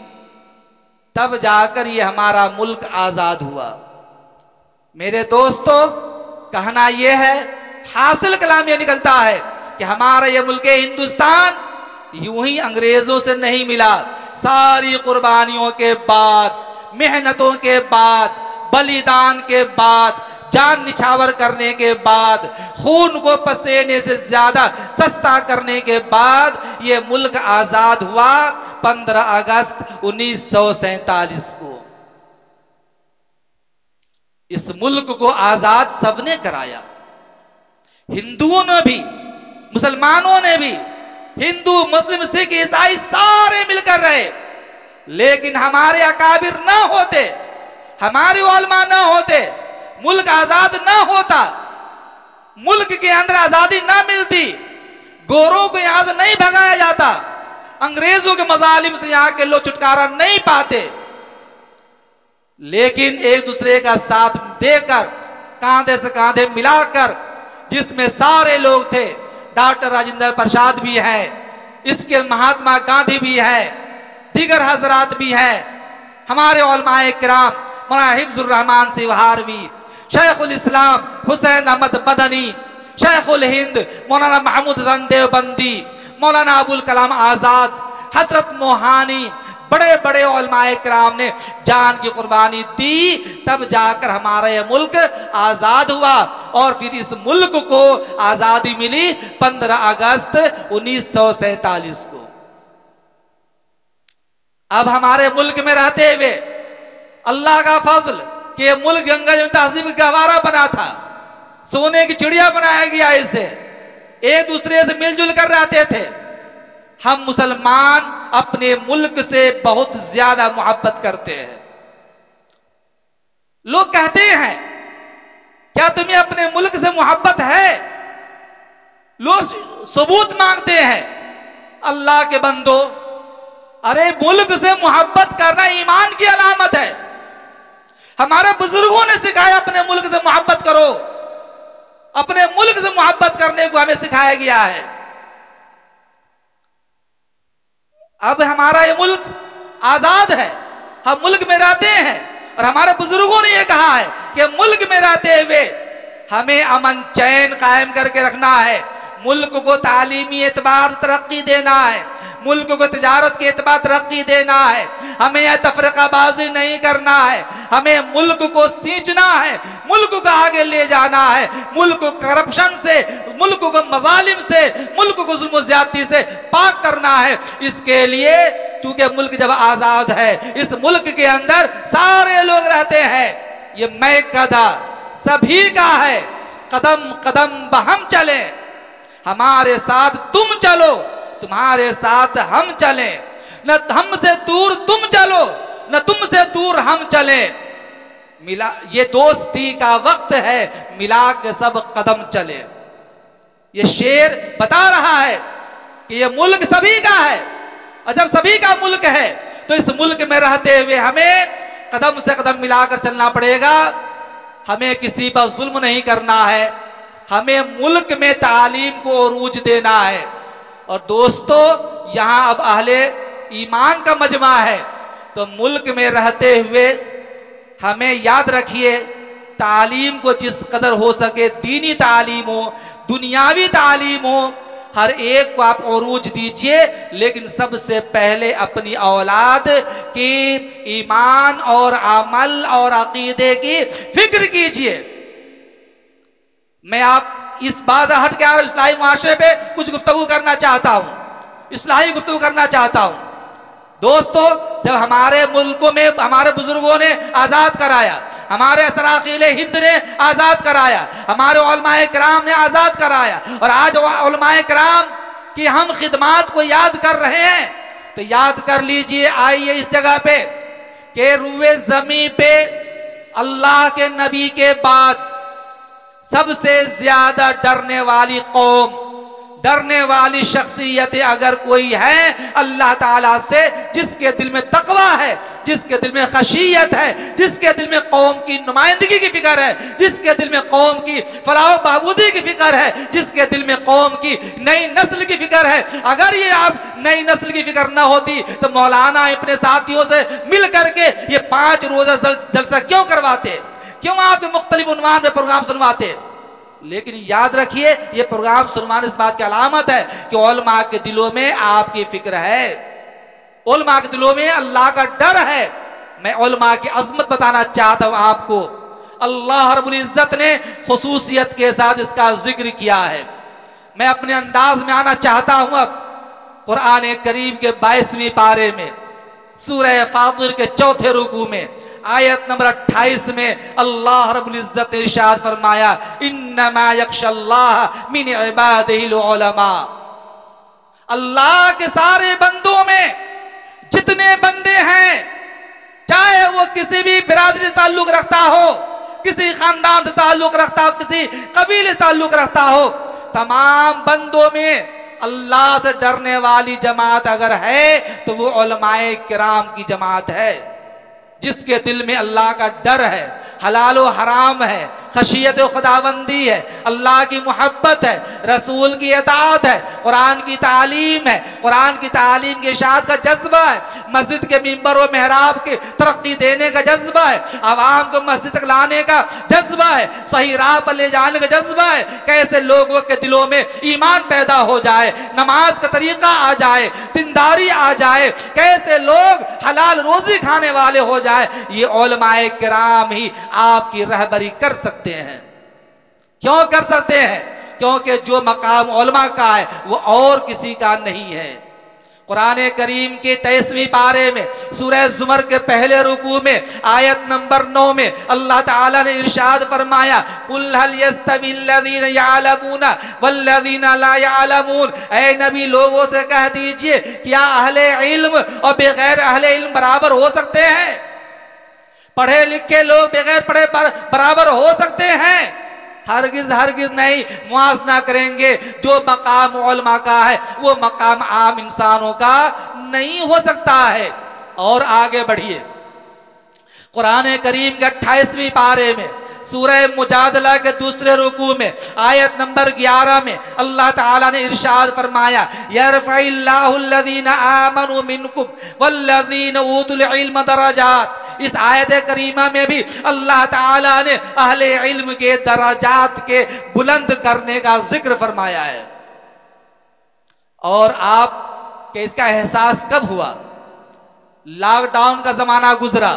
तब जाकर ये हमारा मुल्क आजाद हुआ। मेरे दोस्तों, कहना यह है, हासिल कलाम यह निकलता है कि हमारा यह मुल्क हिंदुस्तान यूं ही अंग्रेजों से नहीं मिला। सारी कुर्बानियों के बाद, मेहनतों के बाद, बलिदान के बाद, जान निछावर करने के बाद, खून को पसीने से ज्यादा सस्ता करने के बाद यह मुल्क आजाद हुआ 15 अगस्त 1947 को। इस मुल्क को आजाद सबने कराया, हिंदुओं ने भी, मुसलमानों ने भी, हिंदू मुस्लिम सिख ईसाई सारे मिलकर रहे। लेकिन हमारे अकाबिर ना होते, हमारे उलमा ना होते, मुल्क आजाद ना होता, मुल्क के अंदर आजादी ना मिलती, गोरों को यहां से नहीं भगाया जाता, अंग्रेजों के मजालिम से यहां के लोग छुटकारा नहीं पाते। लेकिन एक दूसरे का साथ देकर, कांधे से कांधे मिलाकर, जिसमें सारे लोग थे, डॉक्टर राजेंद्र प्रसाद भी हैं, इसके महात्मा गांधी भी है, दीगर हजरात भी है, हमारे उलमाए किराम मौलाना हिफ्जुर रहमान सिवहारवी, शेखुल इस्लाम हुसैन अहमद मदनी, शेखुल हिंद मौलाना महमूद हसन देवबंदी, मौलाना अबुल कलाम आजाद, हजरत मोहानी, बड़े बड़े उलमाए किराम ने जान की कुर्बानी दी, तब जाकर हमारा यह मुल्क आजाद हुआ। और फिर इस मुल्क को आजादी मिली 15 अगस्त 1947 को। अब हमारे मुल्क में रहते हुए अल्लाह का फजल कि मुल्क गंगा जमुना तहजीब का गहवारा बना था, सोने की चिड़िया बनाया गया, इसे एक दूसरे से मिलजुल कर रहते थे। हम मुसलमान अपने मुल्क से बहुत ज्यादा मोहब्बत करते हैं। लोग कहते हैं क्या तुम्हें अपने मुल्क से मोहब्बत है? लोग सबूत मांगते हैं। अल्लाह के बंदो, अरे मुल्क से मोहब्बत करना ईमान की अलामत है। हमारे बुजुर्गों ने सिखाया अपने मुल्क से मोहब्बत करो, अपने मुल्क से मोहब्बत करने को हमें सिखाया गया है। अब हमारा ये मुल्क आजाद है, हम मुल्क में रहते हैं और हमारे बुजुर्गों ने यह कहा है कि मुल्क में रहते हुए हमें अमन चैन कायम करके रखना है, मुल्क को तालीमी एतबार से तरक्की देना है, मुल्क को तिजारत के एतबार तरक्की देना है, हमें यह तफरकाबाजी नहीं करना है, हमें मुल्क को सींचना है, मुल्क को आगे ले जाना है, मुल्क को करप्शन से, मुल्क को मजालिम से, मुल्क को जुल्म ज्यादती से पाक करना है। इसके लिए चूंकि मुल्क जब आजाद है, इस मुल्क के अंदर सारे लोग रहते हैं, ये मैं कदा सभी का है, कदम कदम बहम चले, हमारे साथ तुम चलो, तुम्हारे साथ हम चले, न हमसे दूर तुम चलो, न तुमसे दूर हम चले, मिला ये दोस्ती का वक्त है, मिला के सब कदम चले। ये शेर बता रहा है कि ये मुल्क सभी का है, और जब सभी का मुल्क है तो इस मुल्क में रहते हुए हमें कदम से कदम मिलाकर चलना पड़ेगा। हमें किसी पर जुल्म नहीं करना है, हमें मुल्क में तालीम को उरूज देना है। और दोस्तों, यहां अब अहले ईमान का मजमा है, तो मुल्क में रहते हुए हमें याद रखिए, तालीम को जिस कदर हो सके, दीनी तालीम हो, दुनियावी तालीम हो, हर एक को आप उरूज दीजिए, लेकिन सबसे पहले अपनी औलाद की ईमान और अमल और अकीदे की फिक्र कीजिए। मैं आप इस बात हट के इस्लाही मुआशरे पे कुछ गुफ्तगू करना चाहता हूं, इस्लाही गुफ्तगू करना चाहता हूं। दोस्तों, जब हमारे मुल्कों में हमारे बुजुर्गों ने आजाद कराया, हमारे सराकीले हिंद ने आजाद कराया, हमारे उलमाए किराम ने आजाद कराया, और आज उलमाए किराम की हम खिदमात को याद कर रहे हैं, तो याद कर लीजिए, आइए इस जगह पे कि रुए जमी पे अल्लाह के नबी के बाद सबसे ज्यादा डरने वाली कौम, डरने वाली शख्सियत अगर कोई है अल्लाह ताला से, जिसके दिल में तकवा है, जिसके दिल में खशियत है, जिसके दिल में कौम की नुमाइंदगी की फिक्र है, जिसके दिल में कौम की फलाह बहबूदी की फिक्र है, जिसके दिल में कौम की नई नस्ल की फिक्र है। अगर ये आप नई नस्ल की फिक्र ना होती तो मौलाना अपने साथियों से मिल करके ये 5 रोजा जलसा क्यों करवाते, क्यों आपके मुख्तलिफ उन्वान में प्रोग्राम सुनवाते। लेकिन याद रखिए, ये प्रोग्राम सुनवाने इस बात की अलामत है कि उलमा के दिलों में आपकी फिक्र है, उलमा के दिलों में अल्लाह का डर है। मैं उलमा की अजमत बताना चाहता हूं आपको, अल्लाह रब्बुल इज्जत ने खुसूसियत के साथ इसका जिक्र किया है। मैं अपने अंदाज में आना चाहता हूं अब कुरान करीम के 22वें पारे में, सूरह फातिर के 4थे रुकू में, आयत नंबर 28 में अल्लाह रब्बुल इज्जत ने इरशाद फरमाया, इन्नमा यख्शल्लाह मिन इबादिहिल उलमा। अल्लाह के सारे बंदों में जितने बंदे हैं, चाहे वो किसी भी बिरादरी से ताल्लुक रखता हो, किसी खानदान से ताल्लुक रखता हो, किसी कबीले से ताल्लुक रखता हो, तमाम बंदों में अल्लाह से डरने वाली जमात अगर है तो वो उलमाए किराम की जमात है, जिसके दिल में अल्लाह का डर है, हलाल व हराम है, खशियत व खुदाबंदी है, अल्लाह की मोहब्बत है, रसूल की इताअत है, कुरान की तालीम है, कुरान की तालीम के इशाअत का जज्बा है, मस्जिद के मिंबर व मेहराब के तरक्की देने का जज्बा है, आवाम को मस्जिद तक लाने का जज्बा है, सही राह पर ले जाने का जज्बा है। कैसे लोगों के दिलों में ईमान पैदा हो जाए, नमाज का तरीका आ जाए, दीनदारी आ जाए, कैसे लोग हलाल रोजी खाने वाले हो जाए, ये उलमाए किराम ही आपकी रहबरी कर सकते हैं। क्यों कर सकते हैं? क्योंकि जो मकाम उलमा का है वो और किसी का नहीं है। कुरान करीम के 23वें पारे में सूरह जुमर के पहले रुकू में आयत नंबर 9 में अल्लाह ताला ने इरशाद फरमाया, कुल हल यस्तविल्लज़ीना यअलमूना वल्लज़ीना ला यअलमून, ऐ नबी लोगों से कह दीजिए, क्या अहले इल्म और बगैर अहले इल्म बराबर हो सकते हैं? पढ़े लिखे लोग बगैर पढ़े बराबर हो सकते हैं? हरगिज हरगिज नहीं। मुआजना करेंगे, जो मकाम उलमा का है वो मकाम आम इंसानों का नहीं हो सकता है। और आगे बढ़िए, कुरान करीम के 28वें पारे में सूरह मुजादला के दूसरे रुकू में आयत नंबर 11 में अल्लाह ताला ने इरशाद फरमाया, यरफ़इल्लाहुल्लज़ीना आमनू मिनकुम वल्लज़ीना ऊतुल इल्म दरजात। इस आयत करीमा में भी अल्लाह ताला ने अहले इल्म के दराजात के बुलंद करने का जिक्र फरमाया है। और आप के इसका एहसास कब हुआ? लॉकडाउन का जमाना गुजरा,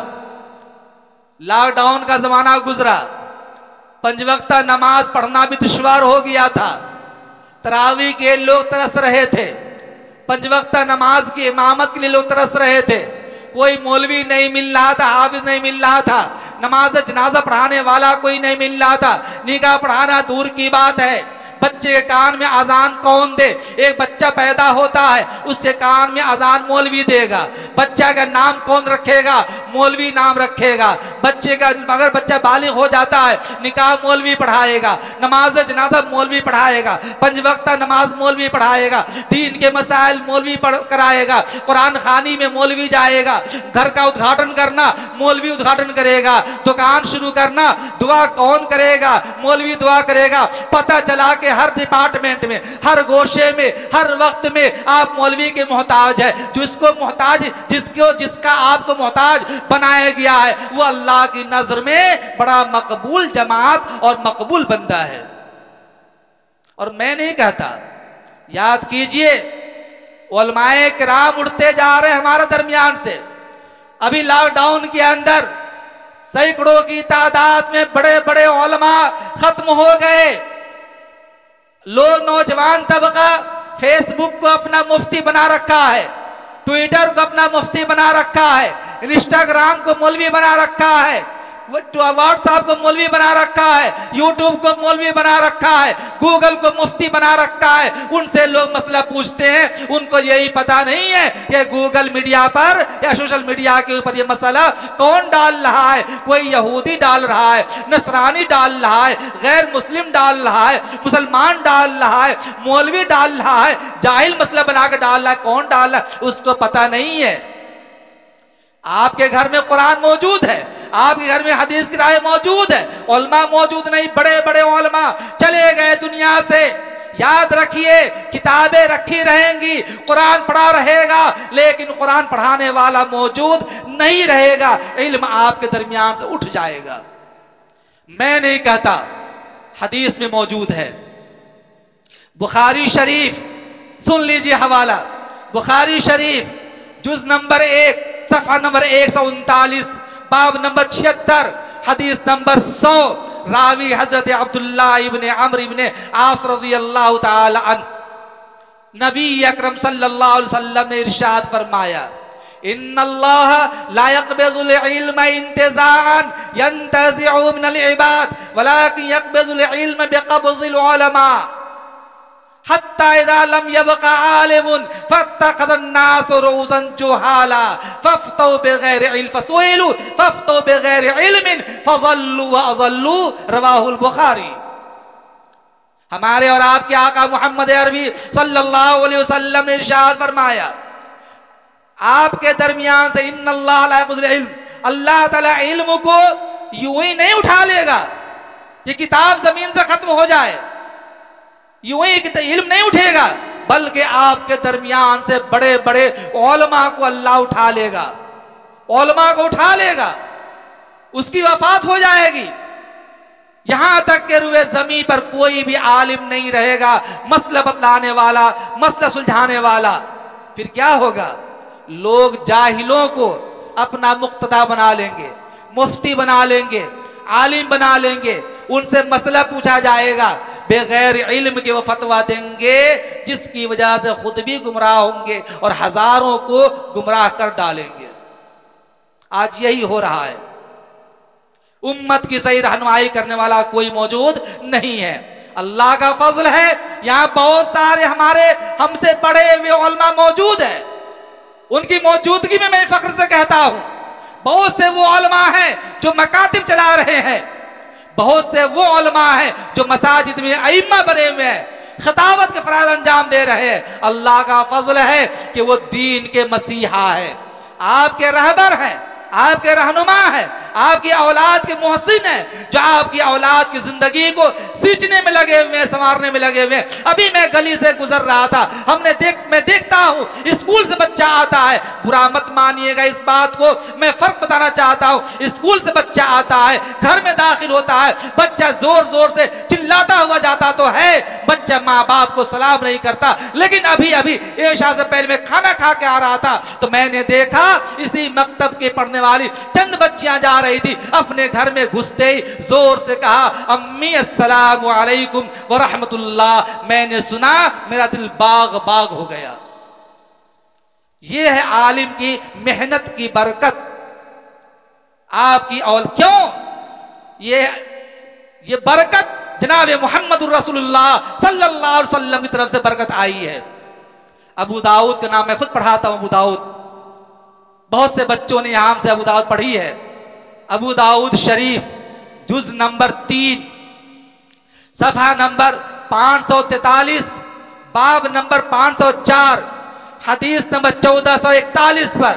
लॉकडाउन का जमाना गुजरा, 5 वक्त नमाज पढ़ना भी दुश्वार हो गया था, तरावी के लोग तरस रहे थे, 5 वक्त नमाज की इमामत के लिए लोग तरस रहे थे, कोई मौलवी नहीं मिल रहा था, हाफिज नहीं मिल रहा था, नमाज जनाजा पढ़ाने वाला कोई नहीं मिल रहा था, निकाह पढ़ाना दूर की बात है, बच्चे के कान में अजान कौन दे? एक बच्चा पैदा होता है, उसके कान में अजान मौलवी देगा, बच्चा का नाम कौन रखेगा? मौलवी नाम रखेगा, बच्चे का अगर बच्चा बालिग हो जाता है निकाह मौलवी पढ़ाएगा, नमाज जनाजा मौलवी पढ़ाएगा, 5 वक्त नमाज मौलवी पढ़ाएगा, दीन के मसाइल मौलवी कराएगा, कुरान खानी में मौलवी जाएगा, घर का उद्घाटन करना मौलवी उद्घाटन करेगा, दुकान शुरू करना दुआ कौन करेगा? मौलवी दुआ करेगा। पता चला के हर डिपार्टमेंट में, हर गोशे में, हर वक्त में आप मौलवी के मोहताज है। जिसको मोहताज, जिसका आपको मोहताज बनाया गया है वो अल्लाह की नजर में बड़ा मकबूल जमात और मकबूल बंदा है। और मैं नहीं कहता, याद कीजिए उलमाए किराम उठते जा रहे हैं हमारे दरमियान से। अभी लॉकडाउन के अंदर सैकड़ों की तादाद में बड़े बड़े उलमा खत्म हो गए। लोग, नौजवान तबका फेसबुक को अपना मुफ्ती बना रखा है, ट्विटर को अपना मुफ्ती बना रखा है, इंस्टाग्राम को मौलवी बना रखा है, व्हाट्सएप को मौलवी बना रखा है, यूट्यूब को मौलवी बना रखा है, गूगल को मुफ्ती बना रखा है। उनसे लोग मसला पूछते हैं, उनको यही पता नहीं है कि गूगल मीडिया पर या सोशल मीडिया के ऊपर ये मसला कौन डाल रहा है। कोई यहूदी डाल रहा है, नसरानी डाल रहा है, गैर मुस्लिम डाल रहा है, मुसलमान डाल रहा है, मौलवी डाल रहा है, जाहिल मसला बनाकर डाल रहा है, कौन डाल रहा है उसको पता नहीं है। आपके घर में कुरान मौजूद है, आपके घर में हदीस किताबें मौजूद है, उलमा मौजूद नहीं, बड़े बड़े उलमा चले गए दुनिया से। याद रखिए, किताबें रखी रहेंगी, कुरान पढ़ा रहेगा, लेकिन कुरान पढ़ाने वाला मौजूद नहीं रहेगा, इल्म आपके दरमियान से उठ जाएगा। मैं नहीं कहता, हदीस में मौजूद है। बुखारी शरीफ सुन लीजिए हवाला, बुखारी शरीफ जुज नंबर 1 सफा नंबर 139 बाब नंबर 76 हदीस नंबर 100, रावी हजरत अब्दुल्लाह इब्ने अम्र इब्ने आस रज़ियल्लाहु ताला अन्हु। नबी अकरम सल्लल्लाहु अलैहि वसल्लम ने इरशाद फरमाया, इन्नल्लाह ला यक़बिज़ुल इल्म इंतिज़ाअन यंतज़िउ मिनल इबाद वलाकिन यक़बिज़ुल इल्म बिक़ब्ज़िल उलमा हत्ता इज़ा लम यबक़ा आलिमुन फत्तख़ज़न नासु रुऊसन जुहाला फफ्तौ बिग़ैरि इल्म फसुइलु फफ्तौ बिग़ैरि इल्मिन फज़ल्लु व अज़ल्लु। रवाहुल बुखारी। हमारे और आपके आका मोहम्मद अरबी सल्लल्लाहु अलैहि वसल्लम ने इरशाद फरमाया, आपके दरमियान से इन्नल्लाह ला यक़बिज़ुल इल्म, अल्लाह ताला इल्म को यूं ही नहीं उठा लेगा कि किताब जमीन से खत्म हो जाए, यूं ही इल्म नहीं उठेगा, बल्कि आपके दरमियान से बड़े बड़े उलमा को अल्लाह उठा लेगा, उलमा को उठा लेगा, उसकी वफात हो जाएगी। यहां तक के रुए जमीन पर कोई भी आलिम नहीं रहेगा, मसला बतलाने वाला, मसला सुलझाने वाला। फिर क्या होगा? लोग जाहिलों को अपना मुक्तदा बना लेंगे, मुफ्ती बना लेंगे, आलिम बना लेंगे, उनसे मसला पूछा जाएगा, बगैर इल्म के वो फतवा देंगे, जिसकी वजह से खुद भी गुमराह होंगे और हजारों को गुमराह कर डालेंगे। आज यही हो रहा है। उम्मत की सही रहनुमाई करने वाला कोई मौजूद नहीं है। अल्लाह का फजल है, यहां बहुत सारे हमारे हमसे पढ़े हुए उलमा मौजूद है। उनकी मौजूदगी में मैं फख्र से कहता हूं, बहुत से वो उलमा हैं जो मकातिब चला रहे हैं, बहुत से वो उलमा हैं जो मसाजिद में अइम्मा बने हुए हैं, खिताबत के फराइज अंजाम दे रहे हैं। अल्लाह का फजल है कि वो दीन के मसीहा है, आपके रहबर हैं, आपके रहनुमा है, आपकी औलाद के मोहसिन है, जो आपकी औलाद की जिंदगी को सींचने में लगे हुए, संवारने में लगे हुए। अभी मैं गली से गुजर रहा था, मैं देखता हूं स्कूल से बच्चा आता है, बुरा मत मानिएगा इस बात को, मैं फर्क बताना चाहता हूं। स्कूल से बच्चा आता है, घर में दाखिल होता है, बच्चा जोर जोर से चिल्लाता हुआ जाता तो है, बच्चा माँ बाप को सलाम नहीं करता। लेकिन अभी अभी ऐशा से पहले मैं खाना खा के आ रहा था तो मैंने देखा इसी मकतब के पढ़ने वाली चंद बच्चियां जा रही थी, अपने घर में घुसते ही जोर से कहा, अम्मी अस्सलामु अलैकुम व रहमतुल्लाह। मैंने सुना, मेरा दिल बाग बाग हो गया। यह है आलिम की मेहनत की बरकत, आपकी। और क्यों ये बरकत जनाब मुहम्मदुर रसूलुल्लाह सल्लल्लाहु अलैहि वसल्लम की तरफ से बरकत आई है। अबू दाऊद का नाम मैं खुद पढ़ाता हूं, अबू दाऊद, बहुत से बच्चों ने यहां से अबू दाऊद पढ़ी है। अबू दाऊद शरीफ जुज नंबर 3 सफा नंबर 543, बाब नंबर 504, हदीस नंबर 1441 पर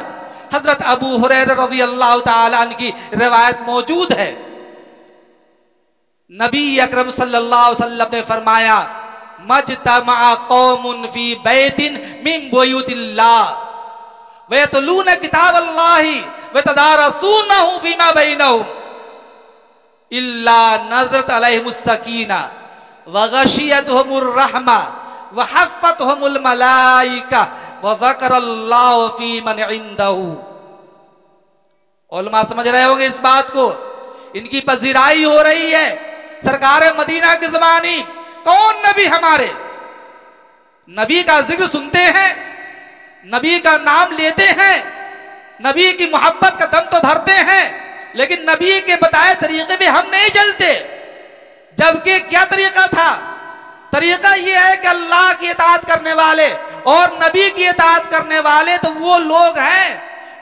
हजरत अबू हुरैरा रज़ियल्लाहु ताला अन्हु की रिवायत मौजूद है। नबी अकरम सल्लल्लाहु अलैहि वसल्लम ने फरमाया, मजतमा कौमुन फी बैतिन मिन बुयूतिल्लाह व यतलूना किताबल्लाहि व तदारसूनहु फीमा बैनहुम इल्ला नज़रत अलैहिमुस सकीना व गशियतहुमुर रहमा व हफ़्फ़तहुमुल मलाइका व ज़करल्लाहु फी मन इंदहु। उलमा समझ रहे होंगे इस बात को, इनकी पजीराई हो रही है। सरकार मदीना की ज़बानी कौन नबी, हमारे नबी का जिक्र सुनते हैं, नबी का नाम लेते हैं, नबी की मोहब्बत का दम तो भरते हैं, लेकिन नबी के बताए तरीके में हम नहीं चलते। जबकि क्या तरीका था? तरीका यह है कि अल्लाह की इताअत करने वाले और नबी की इताअत करने वाले तो वो लोग हैं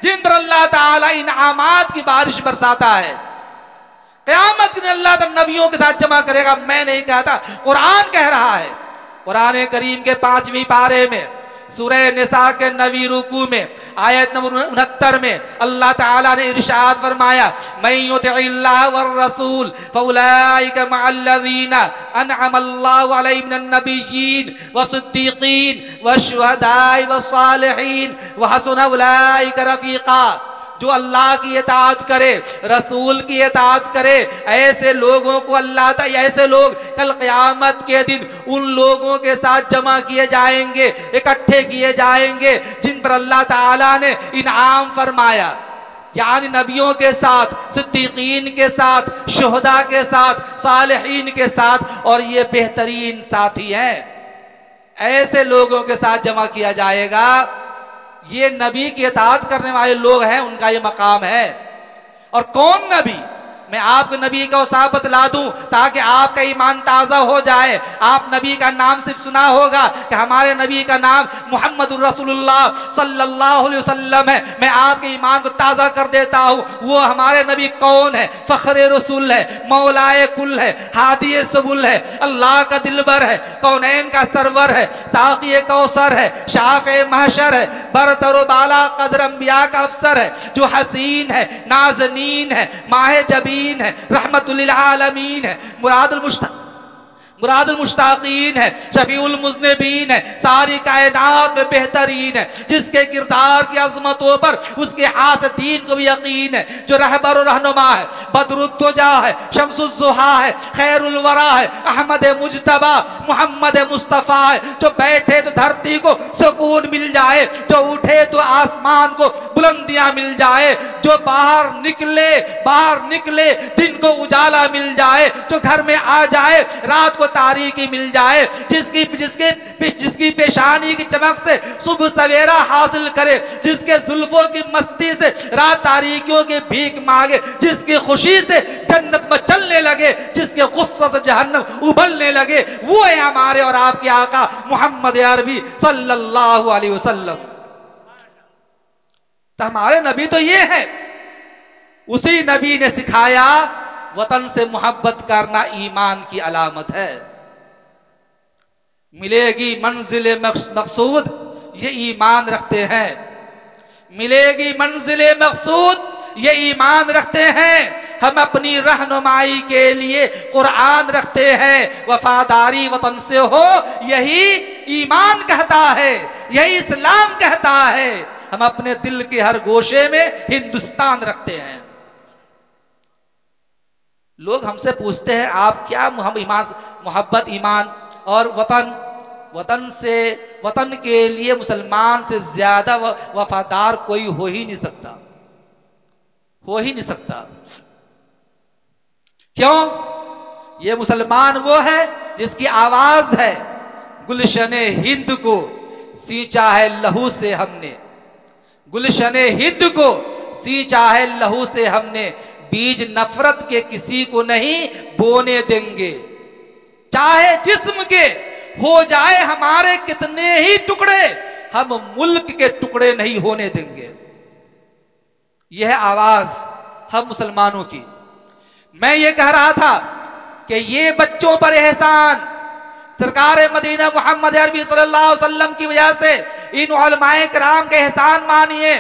जिन पर अल्लाह ताला इनामात की बारिश बरसाता है। क़यामत के दिन अल्लाह ताला नबियों के साथ जमा करेगा। मैं नहीं कहता, कुरान कह रहा है। कुरान करीम के 5वीं पारे में सूरह निसा के 9वीं रुकू में आयत नंबर 69 में अल्लाह ताला ने इरशाद फरमाया, मैं युतिइल्लाह वर रसूल फउलाइका मअल्लज़ीना अनअमल्लाहु अलैहिम मिनन नबिय्यीन व सिद्दीक़ीन व शुहदाई व सालिहीन व हसुन उलाइका रफ़ीक़ा। जो अल्लाह की इताअत करे, रसूल की इताअत करे, ऐसे लोगों को अल्लाह ताला, ऐसे लोग कल क़यामत के दिन उन लोगों के साथ जमा किए जाएंगे, इकट्ठे किए जाएंगे जिन पर अल्लाह ताला ने इनाम फरमाया, यानी नबियों के साथ, सिद्दीकीन के साथ, शुहदा के साथ, सालिहीन के साथ, और ये बेहतरीन साथी हैं। ऐसे लोगों के साथ जमा किया जाएगा। ये नबी की इताअत करने वाले लोग हैं, उनका ये मकाम है। और कौन नबी? मैं आपको नबी का औसाफ बतला दूं ताकि आपका ईमान ताजा हो जाए। आप नबी का नाम सिर्फ सुना होगा कि हमारे नबी का नाम मुहम्मदुर रसूलुल्लाह सल्लल्लाहु अलैहि वसल्लम है। मैं आपके ईमान को ताजा कर देता हूं। वो हमारे नबी कौन है? फखरे रसूल है, मौलाए कुल है, हादी सुबुल है, अल्लाह का दिलबर है, कौनैन का सरवर है, साक़ी कौसर है, शाफ़े महशर है, बरतर बाला कदर अंबिया का अफसर है, जो हसीन है, नाज़नीन है, माह जबी मुरसलीन है, रहमतुल लिल आलमीन है, मुरादुल मुश्ताकीन है, शफीउल मुज़निबीन है, सारी कायनात में बेहतरीन है, जिसके किरदार की अजमतों पर उसके हाथ दीन को भी यकीन है, जो रहबर और रहनुमा है, बदरुद्दुजा है, शम्सुज़्ज़ुहा है, खैरुल वरा है, अहमद मुज्तबा, मोहम्मद मुस्तफ़ा है, जो बैठे तो धरती को सुकून मिल जाए, जो उठे तो आसमान को बुलंदियां मिल जाए, जो बाहर निकले दिन को उजाला मिल जाए, जो घर में आ जाए रात को तारीकी मिल जाए, जिसकी पेशानी की चमक से सुबह सवेरा हासिल करे, जिसके जुल्फों की मस्ती से रात तारीकियों की भीख मांगे, जिसकी खुशी से जन्नत में चलने लगे, जिसके गुस्से से जहन्नम उबलने लगे, वो है हमारे और आपके आका मोहम्मद अरबी सल्लल्लाहु अलैहि वसल्लम। तो हमारे नबी तो ये है, उसी नबी ने सिखाया वतन से मोहब्बत करना ईमान की अलामत है। मिलेगी मंजिल मकसूद, ये ईमान रखते हैं, मिलेगी मंजिल मकसूद, ये ईमान रखते हैं। हम अपनी रहनुमाई के लिए कुरान रखते हैं, वफादारी वतन से हो यही ईमान कहता है, यही इस्लाम कहता है। हम अपने दिल के हर गोशे में हिंदुस्तान रखते हैं। लोग हमसे पूछते हैं आप क्या मोहब्बत ईमान और वतन के लिए मुसलमान से ज्यादा वफादार कोई हो ही नहीं सकता। क्यों? ये मुसलमान वो है जिसकी आवाज है, गुलशने हिंद को सींचा है लहू से हमने, गुलशने हिंद को सींचा है लहू से हमने, बीज नफरत के किसी को नहीं बोने देंगे, चाहे जिस्म के हो जाए हमारे कितने ही टुकड़े, हम मुल्क के टुकड़े नहीं होने देंगे। यह आवाज हम मुसलमानों की। मैं ये कह रहा था कि ये बच्चों पर एहसान सरकार मदीना मोहम्मद अरबी सल्लल्लाहु अलैहि वसल्लम की वजह से इन उलमाए किराम के एहसान मानिए।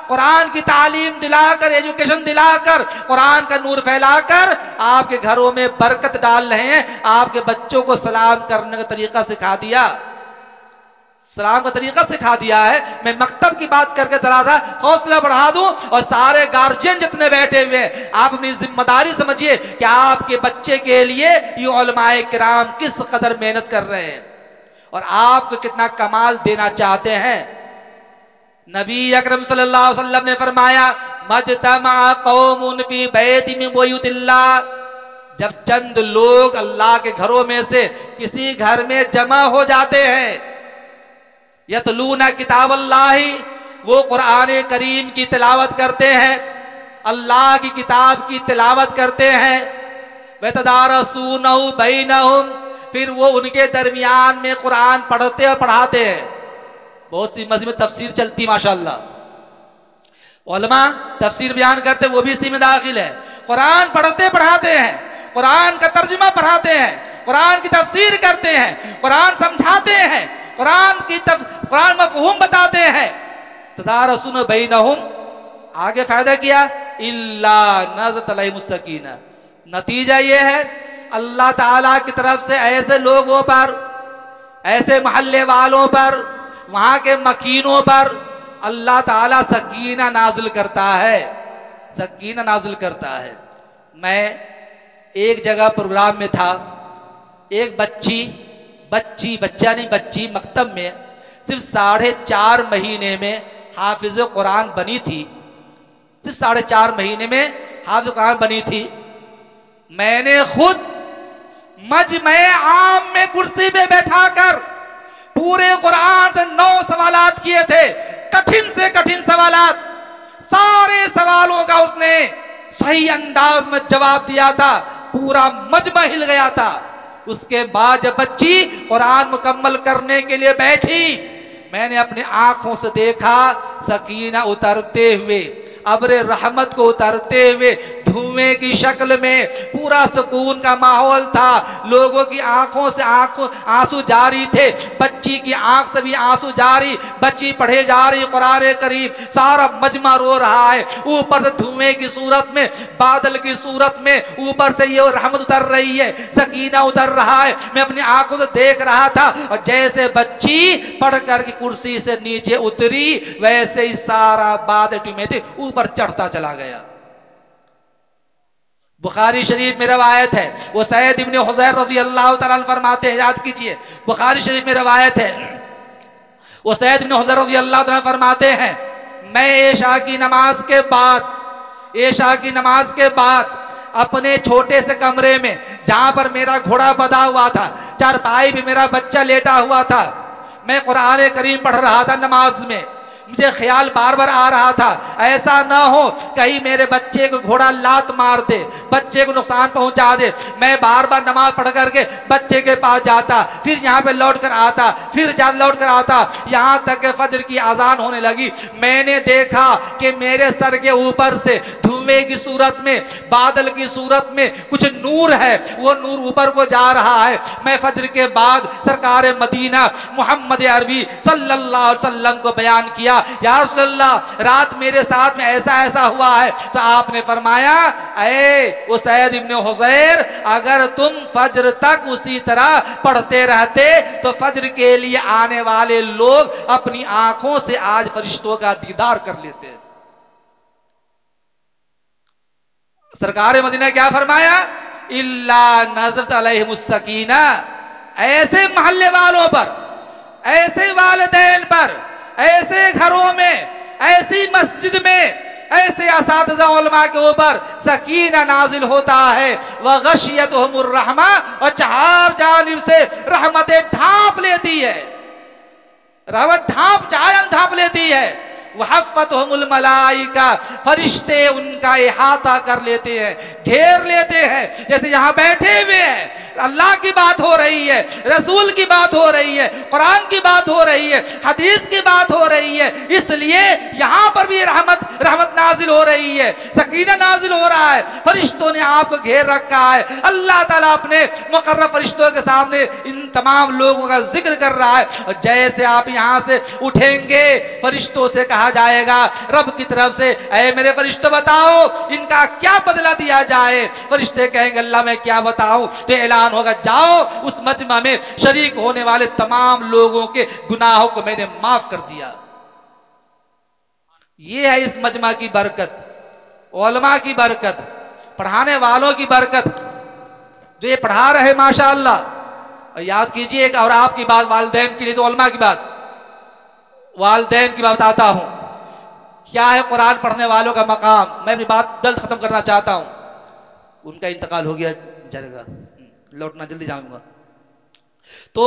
कुरान की तालीम दिलाकर, एजुकेशन दिलाकर, कुरान का नूर फैलाकर आपके घरों में बरकत डाल रहे हैं। आपके बच्चों को सलाम करने का तरीका सिखा दिया है। मैं मकतब की बात करके जरा सा हौसला बढ़ा दूं, और सारे गार्जियन जितने बैठे हुए हैं, आप अपनी जिम्मेदारी समझिए कि आपके बच्चे के लिए ये उलमाए किराम किस कदर मेहनत कर रहे हैं और आपको कितना कमाल देना चाहते हैं। नबी अकरम सल्लल्लाहु अलैहि वसल्लम ने फरमाया, मजतमा कौमुन फी बैति मिन बुयूतिल्लाह, जब चंद लोग अल्लाह के घरों में से किसी घर में जमा हो जाते हैं, यतलूना किताब अल्लाही, वो कुरान करीम की तिलावत करते हैं, अल्लाह की किताब की तिलावत करते हैं, वतदारसूनहु बैनहुम, फिर वो उनके दरमियान में कुरान पढ़ते और पढ़ाते हैं। बहुत सी मस्जिद में तफसीर चलती माशाअल्लाह, उलमा तफसीर बयान करते, वो भी इसी में दाखिल है। कुरान पढ़ते पढ़ाते हैं, कुरान का तर्जुमा पढ़ाते हैं, कुरान की तफसीर करते हैं, कुरान समझाते हैं, कुरान मफ़हूम बताते हैं। तदारसून बैनहुम, आगे फायदा किया, इल्ला नज़लत अलैहिमुस सकीना, नतीजा यह है अल्लाह ताला की तरफ से ऐसे लोगों पर, ऐसे मोहल्ले वालों पर, वहां के मकीनों पर अल्लाह ताला सकीना नाजिल करता है। मैं एक जगह प्रोग्राम में था, एक बच्ची मकतब में सिर्फ 4.5 महीने में हाफिज कुरान बनी थी, सिर्फ 4.5 महीने में हाफिज कुरान बनी थी। मैंने खुद मजमे आम में कुर्सी पे बैठाकर पूरे कुरान से 9 सवालात किए थे, कठिन से कठिन सवालात। सारे सवालों का उसने सही अंदाज में जवाब दिया था, पूरा मजमा हिल गया था। उसके बाद जब बच्ची कुरान मुकम्मल करने के लिए बैठी, मैंने अपनी आंखों से देखा सकीना उतरते हुए, अब्र रहमत को उतरते हुए धुएं की शक्ल में, पूरा सुकून का माहौल था, लोगों की आंखों से आंसू जारी थे, बच्ची की आंख से भी आंसू जारी, बच्ची पढ़े जा रही कुरान करीम, सारा मजमा रो रहा है, ऊपर से धुएं की सूरत में, बादल की सूरत में ऊपर से ये रहमत उतर रही है, सकीना उतर रहा है। मैं अपनी आंखों से देख रहा था और जैसे बच्ची पढ़ करके कुर्सी से नीचे उतरी वैसे ही सारा बाद ऑटोमेटिक ऊपर चढ़ता चला गया। बुखारी शरीफ में रवायत है, वो सैयद इब्ने हुज़ैर रज़ी अल्लाह तआला अन्हु फरमाते हैं, याद कीजिए बुखारी शरीफ में रवायत है, वो सैयद इब्ने हुज़ैर रज़ी अल्लाह तआला फरमाते हैं, मैं ऐशा की नमाज के बाद अपने छोटे से कमरे में जहां पर मेरा घोड़ा बंधा हुआ था, चारपाई पे मेरा बच्चा लेटा हुआ था, मैं कुरान करीम पढ़ रहा था नमाज में। मुझे ख्याल बार बार आ रहा था, ऐसा ना हो कहीं मेरे बच्चे को घोड़ा लात मार दे, बच्चे को नुकसान पहुंचा दे। मैं बार बार नमाज पढ़ करके बच्चे के पास जाता, फिर यहाँ पे लौट कर आता, फिर लौट कर आता, यहां तक कि फजर की अजान होने लगी। मैंने देखा कि मेरे सर के ऊपर से धुएं की सूरत में, बादल की सूरत में कुछ नूर है, वो नूर ऊपर को जा रहा है। मैं फजर के बाद सरकार मदीना मोहम्मद अरबी सल्लल्लाहु अलैहि वसल्लम को बयान किया, या रसूलल्लाह रात मेरे साथ में ऐसा ऐसा हुआ है। तो आपने फरमाया, ऐ वो सैयद इब्ने हुज़ैर, अगर तुम फजर तक उसी तरह पढ़ते रहते तो फजर के लिए आने वाले लोग अपनी आंखों से आज फरिश्तों का दीदार कर लेते। सरकार मदीना क्या फरमाया, इल्ला नज़रत अलैहिमुस सकीना, ऐसे मोहल्ले वालों पर, ऐसे वालिदैन पर, ऐसे घरों में, ऐसी मस्जिद में, ऐसे असातिज़ा उलमा के ऊपर सकीना नाजिल होता है। व गशियतहुमुर रहमा, और चार जानिब से रहमतें ढांप लेती है, रहमत ढांप लेती है। वहफ़्फ़तहुमुल मलाइका, फरिश्ते उनका इहाता कर लेते हैं, घेर लेते हैं। जैसे यहां बैठे हुए हैं, अल्लाह की बात हो रही है, रसूल की बात हो रही है, कुरान की बात हो रही है, हदीस की बात हो रही है, इसलिए यहां पर भी रहमत नाजिल हो रही है, सकीना नाजिल हो रहा है। फरिश्तों ने आपको घेर रखा है। अल्लाह ताला अपने मुकर्रब फरिश्तों के सामने इन तमाम लोगों का जिक्र कर रहा है। और जैसे आप यहां से उठेंगे, फरिश्तों से कहा जाएगा रब की तरफ से, ऐ मेरे फरिश्तों बताओ इनका क्या बदला दिया जाए। फरिश्ते कहेंगे अल्लाह मैं क्या बताऊं। तो ऐलान होगा, जाओ उस मजमा में शरीक होने वाले तमाम लोगों के गुनाहों को मैंने माफ कर दिया। यह है इस मजमा की बरकत, उलमा की बरकत, पढ़ाने वालों की बरकत, जो ये पढ़ा रहे माशाअल्लाह। और याद कीजिए, और आपकी बात वालिदैन के लिए तो उलमा की बात, वालिदैन की बात बताता हूं, क्या है कुरान पढ़ने वालों का मकाम। मैं अपनी बात जल्द खत्म करना चाहता हूं, उनका इंतकाल हो गया, जाएगा, लौटना जल्दी जाऊंगा। तो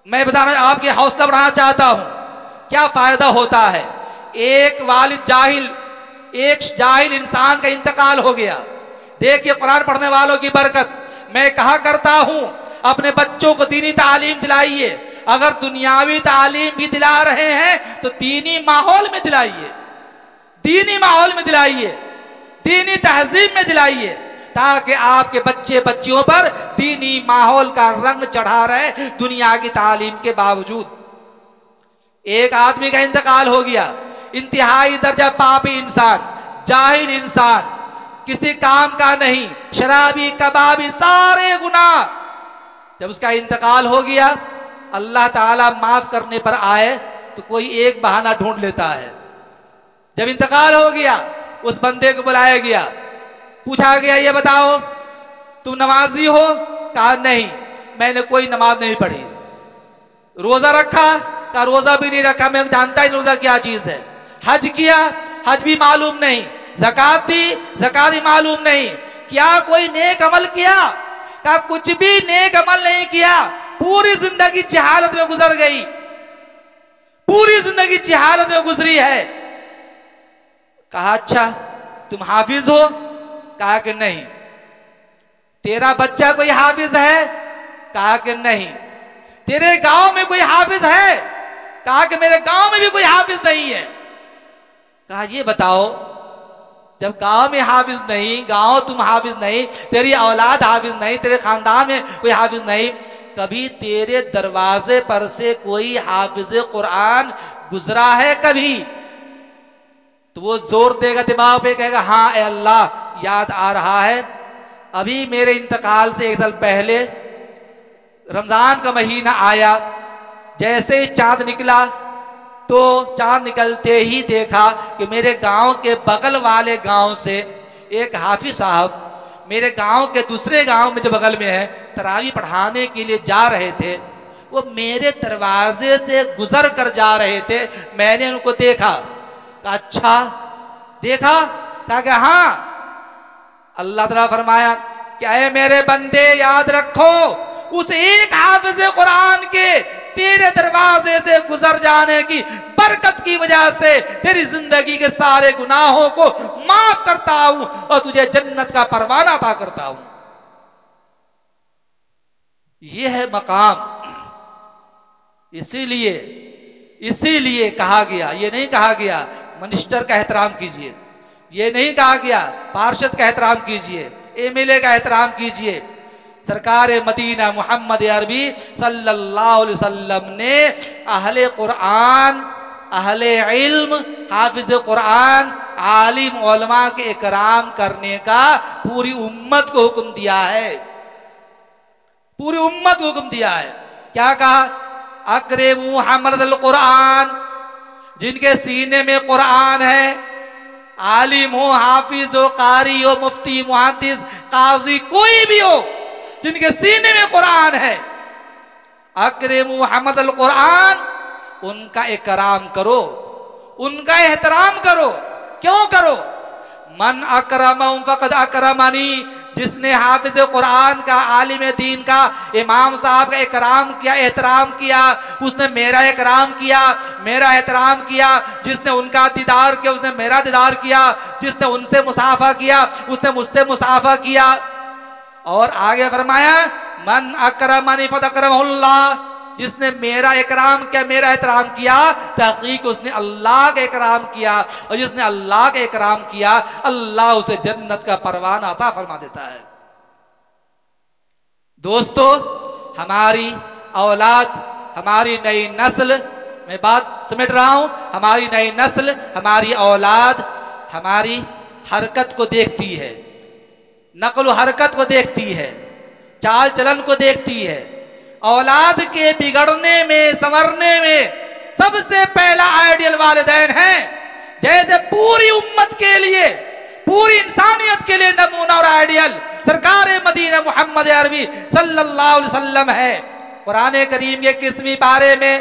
मैं बताना, आपके हौसला बढ़ाना चाहता हूं, क्या फायदा होता है। एक वालिद जाहिल, एक जाहिल इंसान का इंतकाल हो गया। देखिए कुरान पढ़ने वालों की बरकत। मैं कहा करता हूं, अपने बच्चों को दीनी तालीम दिलाइए। अगर दुनियावी तालीम भी दिला रहे हैं तो दीनी माहौल में दिलाइए, दीनी माहौल में दिलाइए, दीनी तहजीब में दिलाइए, ताकि आपके बच्चे बच्चियों पर दीनी माहौल का रंग चढ़ा रहे दुनिया की तालीम के बावजूद। एक आदमी का इंतकाल हो गया, इंतहाई दर्जा पापी इंसान, जाहिल इंसान, किसी काम का नहीं, शराबी कबाबी सारे गुनाह। जब उसका इंतकाल हो गया, अल्लाह ताला माफ करने पर आए तो कोई एक बहाना ढूंढ लेता है। जब इंतकाल हो गया, उस बंदे को बुलाया गया, पूछा गया ये बताओ तुम नमाजी हो? कहा नहीं, मैंने कोई नमाज नहीं पढ़ी। रोजा रखा? कहा रोजा भी नहीं रखा, मैं जानता ही रोजा क्या चीज है। हज किया? हज भी मालूम नहीं। ज़कात दी? ज़कात भी मालूम नहीं। क्या कोई नेक अमल किया? कहा कुछ भी नेक अमल नहीं किया, पूरी जिंदगी जहालत में गुजर गई, पूरी जिंदगी जहालत में गुजरी है। कहा अच्छा तुम हाफिज हो? कहा कि नहीं। तेरा बच्चा कोई हाफिज है? कहा कि नहीं। तेरे गांव में कोई हाफिज है? कहा कि मेरे गांव में भी कोई हाफिज नहीं है। कहा ये बताओ जब गांव में हाफिज नहीं, गांव तुम हाफिज नहीं, तेरी औलाद हाफिज नहीं, तेरे खानदान में कोई हाफिज नहीं, कभी तेरे दरवाजे पर से कोई हाफिज कुरान गुजरा है कभी? तो वो जोर देगा दिमाग पे, कहेगा हाँ ए अल्लाह याद आ रहा है, अभी मेरे इंतकाल से एक साल पहले रमजान का महीना आया, जैसे ही चांद निकला तो चांद निकलते ही देखा कि मेरे गांव के बगल वाले गांव से एक हाफिज साहब मेरे गांव के दूसरे गांव में जो बगल में है तरावी पढ़ाने के लिए जा रहे थे, वो मेरे दरवाजे से गुजर कर जा रहे थे, मैंने उनको देखा। कहा अच्छा देखा? कहा कि हाँ। अल्लाह तआला फरमाया क्या है मेरे बंदे, याद रखो उस एक हाफिज कुरान के तेरे दरवाजे से गुजर जाने की बरकत की वजह से तेरी जिंदगी के सारे गुनाहों को माफ करता हूं और तुझे जन्नत का परवाना अता करता हूं। यह है मकाम। इसीलिए कहा गया, ये नहीं कहा गया मिनिस्टर का एहतराम कीजिए, ये नहीं कहा गया पार्षद का एहतराम कीजिए, एमएलए का एहतराम कीजिए। सरकार मदीना मोहम्मद अरबी सल्लल्लाहु अलैहि वसल्लम ने अहले कुरान, अहले इल्म, हाफिज कुरान, आलिम उलमा के इकराम करने का पूरी उम्मत को हुक्म दिया है, पूरी उम्मत को हुक्म दिया है। क्या कहा? अकरिमू हमलल कुरान, जिनके सीने में कुरान है, आलिम हो, हाफिज हो, कारी हो, मुफ्ती, मुहद्दिस, काजी, कोई भी हो, जिनके सीने में कुरान है, अकरिमू हमलल कुरान, उनका इकराम करो, उनका एहतराम करो। क्यों करो? मन अकरमहुम फकद अकरमनी, जिसने हाफिज कुरान का, आलिम दीन का, इमाम साहब का इकराम किया, एहतराम किया, उसने मेरा इकराम किया, मेरा एहतराम किया। जिसने उनका दीदार किया उसने मेरा दीदार किया, जिसने उनसे मुसाफा किया उसने मुझसे मुसाफा किया। और आगे फरमाया मन अकरमनी फकद अकरमहुल्लाह, जिसने मेरा इकराम किया, मेरा एहतराम किया, तहकीक उसने अल्लाह का इकराम किया, और जिसने अल्लाह का इकराम किया अल्लाह उसे जन्नत का परवाना अता फरमा देता है। दोस्तों, हमारी औलाद, हमारी नई नस्ल, मैं बात समेट रहा हूं, हमारी नई नस्ल, हमारी औलाद हमारी हरकत को देखती है, नकल हरकत को देखती है, चाल चलन को देखती है। औलाद के बिगड़ने में, संवरने में सबसे पहला आइडियल वालिदैन है। जैसे पूरी उम्मत के लिए, पूरी इंसानियत के लिए नमूना और आइडियल सरकार मदीना मोहम्मद अरबी सल्लल्लाहु अलैहि वसल्लम है। कुरान करीम के 21वीं पारे में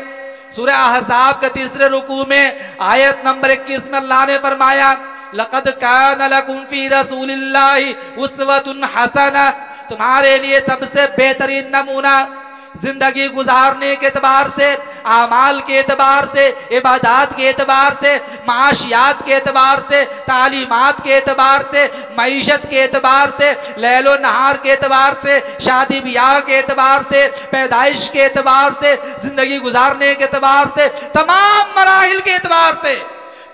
सूरह अहज़ाब के 3रे रुकू में आयत नंबर 21 में अल्लाह ने फरमाया लक़द कान लकुम फी रसूलिल्लाहि उस्वतुन हसना, तुम्हारे लिए सबसे बेहतरीन नमूना जिंदगी गुजारने के एतबार से, आमाल के एतबार से, इबादत के एतबार से, माशियात के एतबार से, तालीमात के एतबार से, मईशत के एतबार से, लैलो नहार के एतबार से, शादी ब्याह के एतबार से, पैदाइश के एतबार से, जिंदगी गुजारने के एतबार से, तमाम मराहिल के एतबार से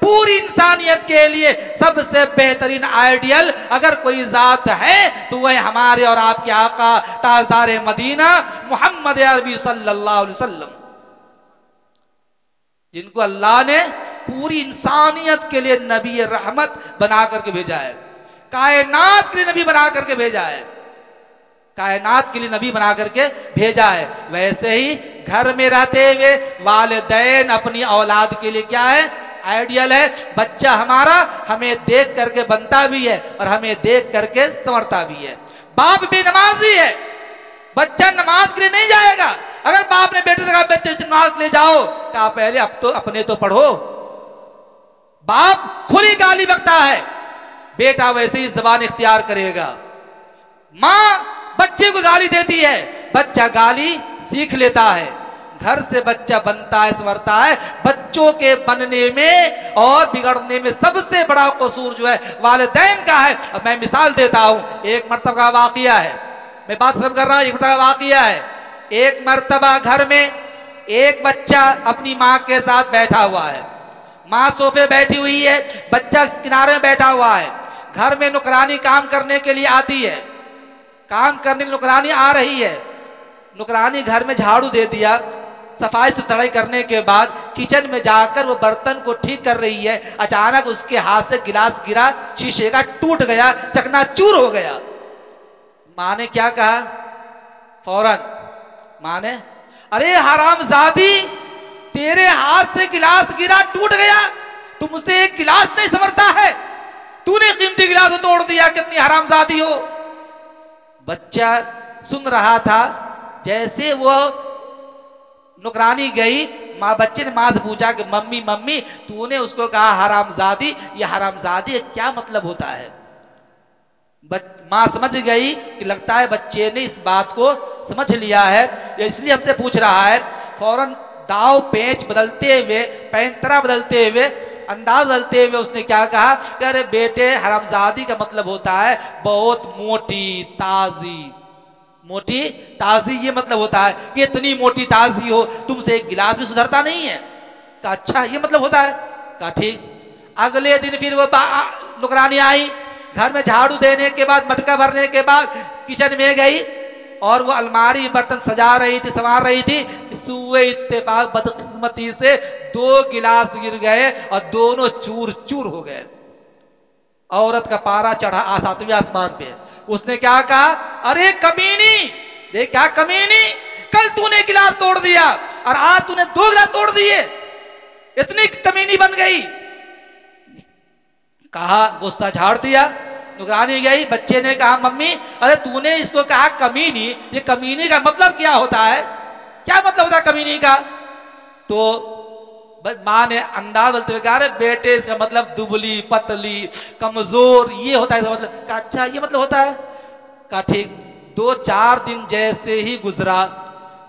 पूरी इंसानियत के लिए सबसे बेहतरीन आइडियल अगर कोई जात है तो वह हमारे और आपके आका ताजदार मदीना मोहम्मद अरबी सल्लल्लाहु अलैहि वसल्लम, जिनको अल्लाह ने पूरी इंसानियत के लिए नबी रहमत बना करके भेजा है, कायनात के लिए नबी बना करके भेजा है, कायनात के लिए नबी बना करके भेजा है। वैसे ही घर में रहते हुए वालिदैन अपनी औलाद के लिए क्या है? आइडियल है। बच्चा हमारा हमें देख करके बनता भी है और हमें देख करके संवरता भी है। बाप भी नमाजी है, बच्चा नमाज के लिए नहीं जाएगा। अगर बाप ने बेटे से कहा बेटे नमाज ले जाओ, कहा पहले अब तो अपने तो पढ़ो। बाप खुली गाली बकता है, बेटा वैसे ही जबान इख्तियार करेगा। मां बच्चे को गाली देती है, बच्चा गाली सीख लेता है। घर से बच्चा बनता है, संवरता है। बच्चों के बनने में और बिगड़ने में सबसे बड़ा कसूर जो है वालिदैन का है। अब मैं मिसाल देता हूं, एक मर्तबा का वाकया है, मैं बात खत्म कर रहा हूं। एक मर्तबा का वाकया है, एक मर्तबा घर में एक बच्चा अपनी मां के साथ बैठा हुआ है। मां सोफे बैठी हुई है, बच्चा किनारे में बैठा हुआ है। घर में नुकरानी काम करने के लिए आती है, काम करने नुकरानी आ रही है, नुकरानी घर में झाड़ू दे दिया, सफाई सुथराई करने के बाद किचन में जाकर वो बर्तन को ठीक कर रही है, अचानक उसके हाथ से गिलास गिरा, शीशे का टूट गया, चकनाचूर हो गया। मां ने क्या कहा? फौरन मां ने, अरे हरामजादी, तेरे हाथ से गिलास गिरा, टूट गया, तुमसे एक गिलास नहीं संवरता है, तूने कीमती गिलास तोड़ दिया, कितनी हरामजादी हो। बच्चा सुन रहा था। जैसे वो नुकरानी गई, बच्चे ने मां से पूछा कि मम्मी मम्मी, तूने उसको कहा हरामजादी, ये हरामजादी क्या मतलब होता है? मां समझ गई कि लगता है बच्चे ने इस बात को समझ लिया है, इसलिए हमसे पूछ रहा है। फौरन दाव पेच बदलते हुए, पैंतरा बदलते हुए, अंदाज बदलते हुए उसने क्या कहा कि अरे बेटे, हरामजादी का मतलब होता है बहुत मोटी ताजी। मोटी ताजी ये मतलब होता है कि इतनी मोटी ताजी हो, तुमसे एक गिलास भी सुधरता नहीं है। कहा अच्छा ये मतलब होता है? कहा ठीक। अगले दिन फिर वो नुकरानी आई, घर में झाड़ू देने के बाद, मटका भरने के बाद किचन में गई और वो अलमारी बर्तन सजा रही थी, संवार रही थी। सुए इत्तेफाक बदकिस्मती से 2 गिलास गिर गए और दोनों चूर चूर हो गए। औरत का पारा चढ़ा 7वें आसमान पे। उसने क्या कहा? अरे कमीनी, देख क्या कमीनी, कल तूने गिलास तोड़ दिया और आज तूने 2 गिलास तोड़ दिए, इतनी कमीनी बन गई। कहा, गुस्सा झाड़ दिया। नुकरानी गई, बच्चे ने कहा मम्मी, अरे तूने इसको कहा कमीनी, ये कमीनी का मतलब क्या होता है? क्या मतलब होता है कमीनी का? तो मां ने अंदाज बदलते हुए कहा, अरे बेटे, इसका मतलब दुबली पतली कमजोर, ये होता है इसका मतलब। कहा अच्छा ये मतलब होता है? कहा ठीक। 2-4 दिन जैसे ही गुजरा,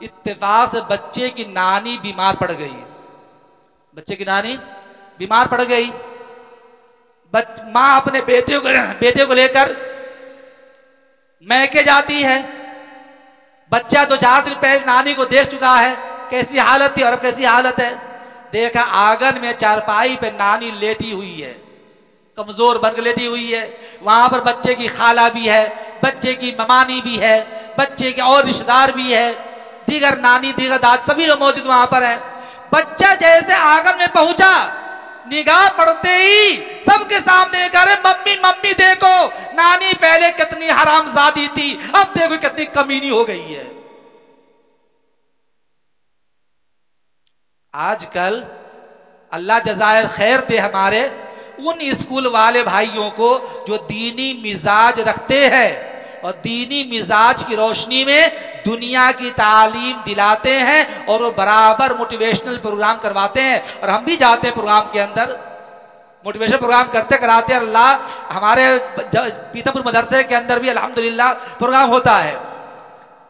इत्तेफाक से बच्चे की नानी बीमार पड़ गई। बच्चे की नानी बीमार पड़ गई। मां अपने बेटे को लेकर मैके जाती है। बच्चा 2-4 दिन पहले नानी को देख चुका है, कैसी हालत थी और अब कैसी हालत है। देखा आंगन में चारपाई पे नानी लेटी हुई है, कमजोर बनकर लेटी हुई है। वहां पर बच्चे की खाला भी है, बच्चे की ममानी भी है, बच्चे के और रिश्तेदार भी है, दीगर नानी दीगर दाद सभी लोग मौजूद वहां पर है। बच्चा जैसे आंगन में पहुंचा, निगाह पड़ते ही सबके सामने करे, मम्मी मम्मी देखो, नानी पहले कितनी हरामजादी थी, अब देखो कितनी कमीनी हो गई है। आजकल अल्लाह जज़ायर खैर दे हमारे उन स्कूल वाले भाइयों को जो दीनी मिजाज रखते हैं और दीनी मिजाज की रोशनी में दुनिया की तालीम दिलाते हैं और वो बराबर मोटिवेशनल प्रोग्राम करवाते हैं। और हम भी जाते हैं प्रोग्राम के अंदर, मोटिवेशन प्रोग्राम करते कराते। अल्लाह हमारे पीतमपुर मदरसे के अंदर भी अल्हम्दुलिल्लाह प्रोग्राम होता है।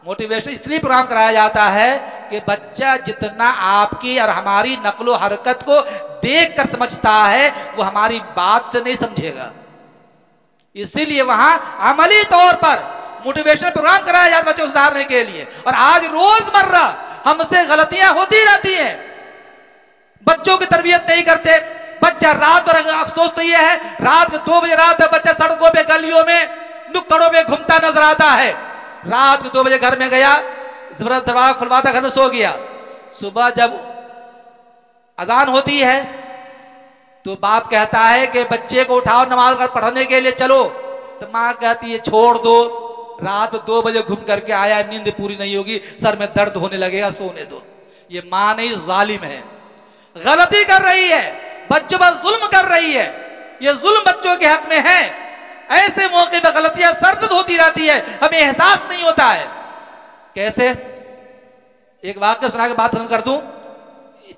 मोटिवेशन इसलिए प्रोग्राम कराया जाता है कि बच्चा जितना आपकी और हमारी नकलो हरकत को देख कर समझता है, वो हमारी बात से नहीं समझेगा। इसीलिए वहां अमली तौर पर मोटिवेशन प्रोग्राम कराया जाता है बच्चों को सुधारने के लिए। और आज रोजमर्रा हमसे गलतियां होती रहती हैं, बच्चों की तरबियत नहीं करते। बच्चा रात भर, अफसोस तो यह है, रात के 2 बजे रात तक बच्चा सड़कों पे गलियों में नुक्कड़ों में घूमता नजर आता है। रात के 2 बजे घर में गया, जबरदस्त दरवाजा खुलवाता, घर में सो गया। सुबह जब अजान होती है तो बाप कहता है कि बच्चे को उठाओ, नमाज पढ़ने के लिए चलो। तो मां कहती है छोड़ दो, रात में 2 बजे घूम करके आया, नींद पूरी नहीं होगी, सर में दर्द होने लगेगा, सोने दो। ये मां नहीं, जालिम है, गलती कर रही है, बच्चों पर जुल्म कर रही है। ये जुल्म बच्चों के हक में है। ऐसे मौके पर गलतियां सरदर्द होती रहती है, हमें एहसास नहीं होता है। कैसे? एक वाक्य सुना के बात खत्म कर दूं।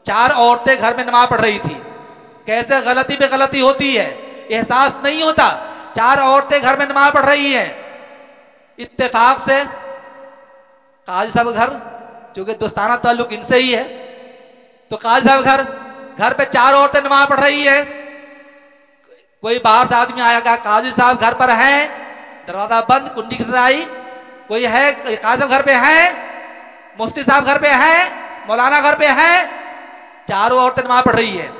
4 औरतें घर में नमाज पढ़ रही थी। कैसे गलती पे गलती होती है, एहसास नहीं होता। 4 औरतें घर में नमाज पढ़ रही हैं। इत्तेफाक से काजी साहब घर, क्योंकि दोस्ताना ताल्लुक इनसे ही है, तो काजी साहब घर पे 4 औरतें नमाज पढ़ रही है। कोई बाहर से आदमी आया, कहा काजी साहब घर पर हैं, दरवाजा बंद, कुंडी खटखटाई, कोई है? काजी साहब घर पे हैं, मुफ्ती साहब घर पे हैं, मौलाना घर पे हैं। 4 औरतें नमाज पढ़ रही है।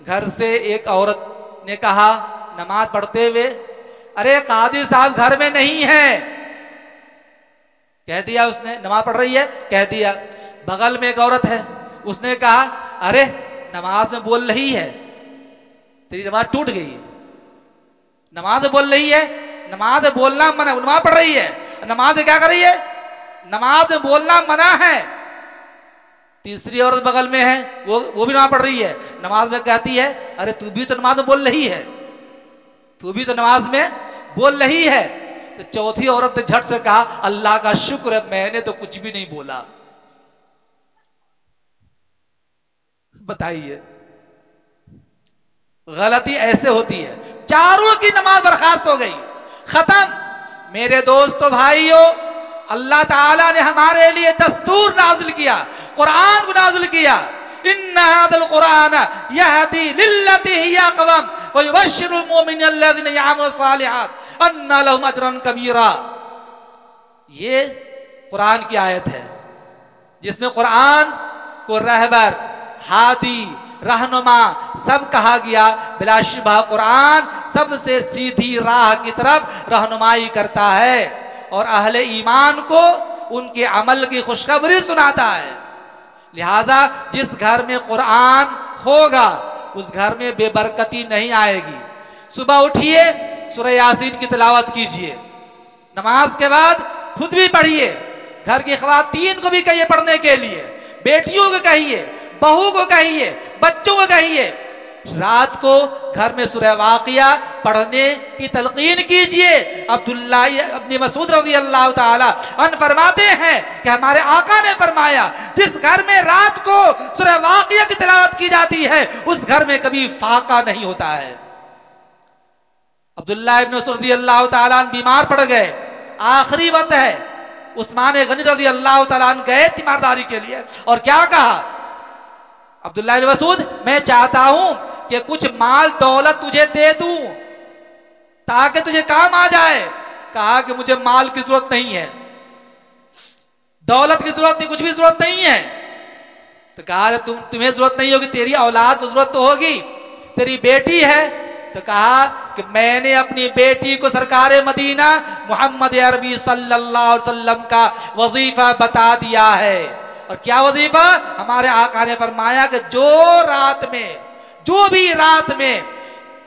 घर से एक औरत ने कहा नमाज पढ़ते हुए, अरे काजी साहब घर में नहीं है। कह दिया उसने, नमाज पढ़ रही है, कह दिया। बगल में एक औरत है, उसने कहा अरे नमाज में बोल रही है, तेरी नमाज टूट गई। नमाज में बोल रही है, नमाज में बोलना मना, नमाज पढ़ रही है, नमाज में क्या कर रही है, नमाज में बोलना मना है। तीसरी औरत बगल में है, वो भी नमाज पढ़ रही है, नमाज में कहती है अरे तू भी तो नमाज में बोल रही है, तू भी तो नमाज में बोल रही है। तो चौथी औरत ने झट से कहा अल्लाह का शुक्र है मैंने तो कुछ भी नहीं बोला। बताइए, गलती ऐसे होती है। चारों की नमाज बर्खास्त हो गई, खत्म। मेरे दोस्तों भाइयों, अल्लाह ताला ने हमारे लिए दस्तूर नाजिल किया, कुरान को नाजिल किया। इन्ना हादल कुरान यहदी लिल्लती हिय अक़वम व युबश्शिरुल मुमिनीन अल्लज़ीना यअमलून सालिहात अन्ना लहुम अजरन कबीरा। ये कुरान की आयत है जिसमें कुरान को रहबर, हादी, रहनुमा सब कहा गया। बिलाशुबह कुरान सबसे सीधी राह की तरफ रहनुमाई करता है और अहले ईमान को उनके अमल की खुशखबरी सुनाता है। लिहाजा जिस घर में कुरान होगा उस घर में बेबरकती नहीं आएगी। सुबह उठिए, सूरह यासीन की तिलावत कीजिए, नमाज के बाद खुद भी पढ़िए, घर की ख्वातीन को भी कहिए पढ़ने के लिए, बेटियों को कहिए, बहू को कहिए, बच्चों को कहिए। रात को घर में सूरह वाक़िया पढ़ने की तलकीन कीजिए। अब्दुल्ला इब्न मसूद रज़ी अल्लाह ताला अन्हु फरमाते हैं कि हमारे आका ने फरमाया जिस घर में रात को सूरह वाक़िया की तिलावत की जाती है उस घर में कभी फाका नहीं होता है। अब्दुल्ला इब्न मसूद रज़ी अल्लाह ताला अन्हु बीमार पड़ गए, आखिरी वक्त है। उस्मान गनी रज़ी अल्लाह ताला अन्हु गए तीमारदारी के लिए और क्या कहा, अब्दुल्ला इब्न मसूद मैं चाहता हूं कि कुछ माल दौलत तुझे दे दूं ताकि तुझे काम आ जाए। कहा कि मुझे माल की जरूरत नहीं है, दौलत की जरूरत नहीं, कुछ भी जरूरत नहीं है। तो कहा तुम्हें जरूरत नहीं होगी, तेरी औलाद को जरूरत तो होगी, तेरी बेटी है। तो कहा कि मैंने अपनी बेटी को सरकारे मदीना मोहम्मद अरबी सल्लल्लाहु अलैहि वसल्लम का वजीफा बता दिया है। और क्या वजीफा? हमारे आका ने फरमाया कि जो भी रात में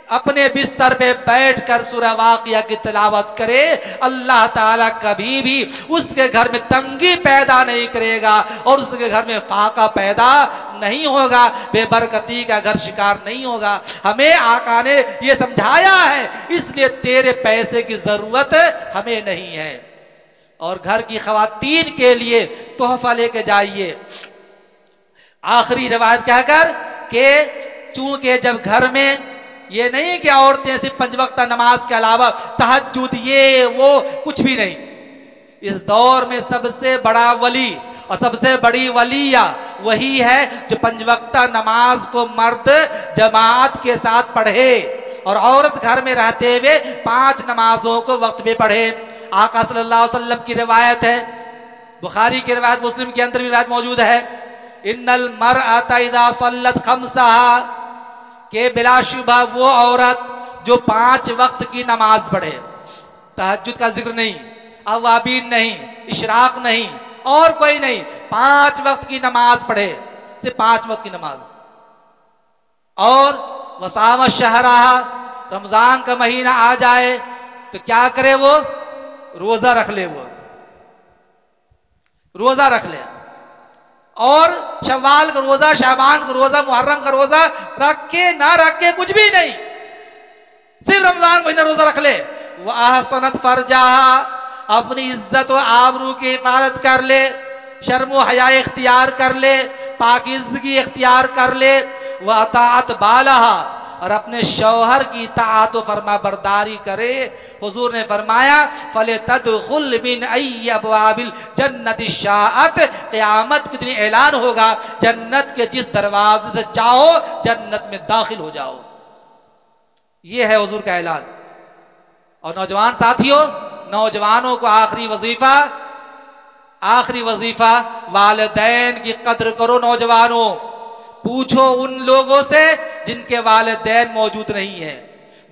अपने बिस्तर पे बैठकर सूरह वाक़िया की तिलावत करे अल्लाह ताला कभी भी उसके घर में तंगी पैदा नहीं करेगा और उसके घर में फाका पैदा नहीं होगा, बेबरकती का घर शिकार नहीं होगा। हमें आका ने यह समझाया है, इसलिए तेरे पैसे की जरूरत हमें नहीं है। और घर की खवातीन के लिए तोहफा लेके जाइए। आखिरी रिवायत कहकर के चूंकि जब घर में ये नहीं कि औरतें सिर्फ 5 वक्त नमाज के अलावा तहज्जुद ये वो कुछ भी नहीं, इस दौर में सबसे बड़ा वली और सबसे बड़ी वलिया वही है जो 5 वक्त नमाज को मर्द जमात के साथ पढ़े और औरत घर में रहते हुए 5 नमाजों को वक्त में पढ़े। आका सल्लल्लाहु अलैहि वसल्लम की रिवायत है, बुखारी की रिवायत, मुस्लिम के अंदर भी रिवायत मौजूद है, इन्नल मरअता इज़ा सल्लत खम्सहा, के बिलाशुबह वो औरत जो 5 वक्त की नमाज पढ़े, तहज्जुद का जिक्र नहीं, अवाबीन नहीं, इशराक नहीं और कोई नहीं, 5 वक्त की नमाज पढ़े, सिर्फ 5 वक्त की नमाज। और वसाम शहराहा, रमजान का महीना आ जाए तो क्या करे, वो रोजा रख ले, वो रोजा रख ले। और शव्वाल का रोजा, शाबान का रोजा, मुहर्रम का रोजा रखे ना रखे कुछ भी नहीं, सिर्फ रमजान महीना रोजा रख ले। वह अहसनत फरजाहा, अपनी इज्जत और आबरू की हिफाजत कर ले, शर्म व हया इख्तियार कर ले, पाकीज़गी इख्तियार कर ले। वह अताअत बालहा, और अपने शौहर की इताअत व फरमा बरदारी करे। हुजूर ने फरमाया फले तदखुल मिन अय्यि अबवाबिल जन्नति शाअत, क़यामत के दिन ऐलान होगा जन्नत के जिस दरवाजे से चाहो जन्नत में दाखिल हो जाओ। यह है हुजूर का ऐलान। और नौजवान साथियों, नौजवानों को आखिरी वजीफा वालिदैन की कद्र करो। नौजवानों, पूछो उन लोगों से जिनके वालिदैन मौजूद नहीं है,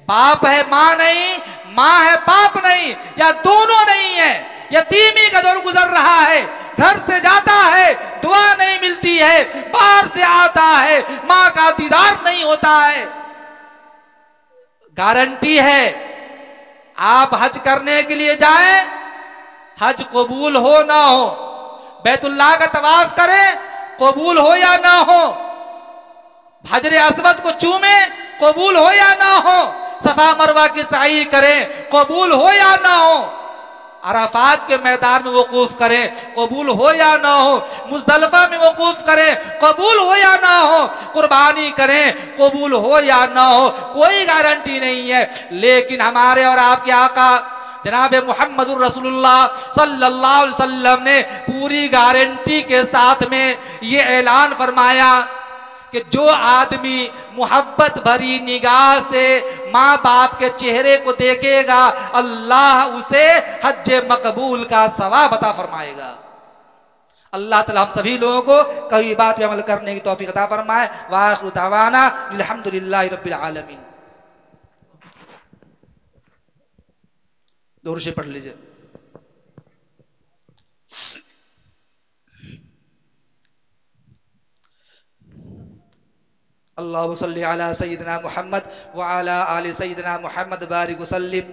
बाप है मां नहीं, मां है बाप नहीं, या दोनों नहीं है, यतीमी का दौर गुजर रहा है, घर से जाता है दुआ नहीं मिलती है, बाहर से आता है मां का दीदार नहीं होता है। गारंटी है आप हज करने के लिए जाएं, हज कबूल हो ना हो, बैतुल्लाह का तवाफ करें कबूल हो या ना हो, हजर अस्वद को चूमे कबूल हो या ना हो, सफा मरवा की साई करें कबूल हो या ना हो, अराफात के मैदान में वकूफ करें कबूल हो या ना हो, मुज़दलिफा में वकूफ करें कबूल हो या ना हो, कुर्बानी करें कबूल हो या ना हो, कोई गारंटी नहीं है। लेकिन हमारे और आपके आका जनाब मुहम्मदुर रसूलुल्लाह सल्लल्लाहु अलैहि वसल्लम ने पूरी गारंटी के साथ में ये ऐलान फरमाया कि जो आदमी मोहब्बत भरी निगाह से माँ बाप के चेहरे को देखेगा, अल्लाह उसे हज मकबूल का सवाब अता फरमाएगा। अल्लाह ताला हम सभी लोगों को कई बात पे अमल करने की तौफीक अता फरमाए। वाखिरु दावाना अल्हम्दुलिल्लाहि रब्बिल आलमीन। दूर से पढ़ लीजिए। अल्लाहु सल्ली अला सय्यिदिना मुहम्मद व अला आलि सय्यिदिना मुहम्मद बारिक वसल्लिम।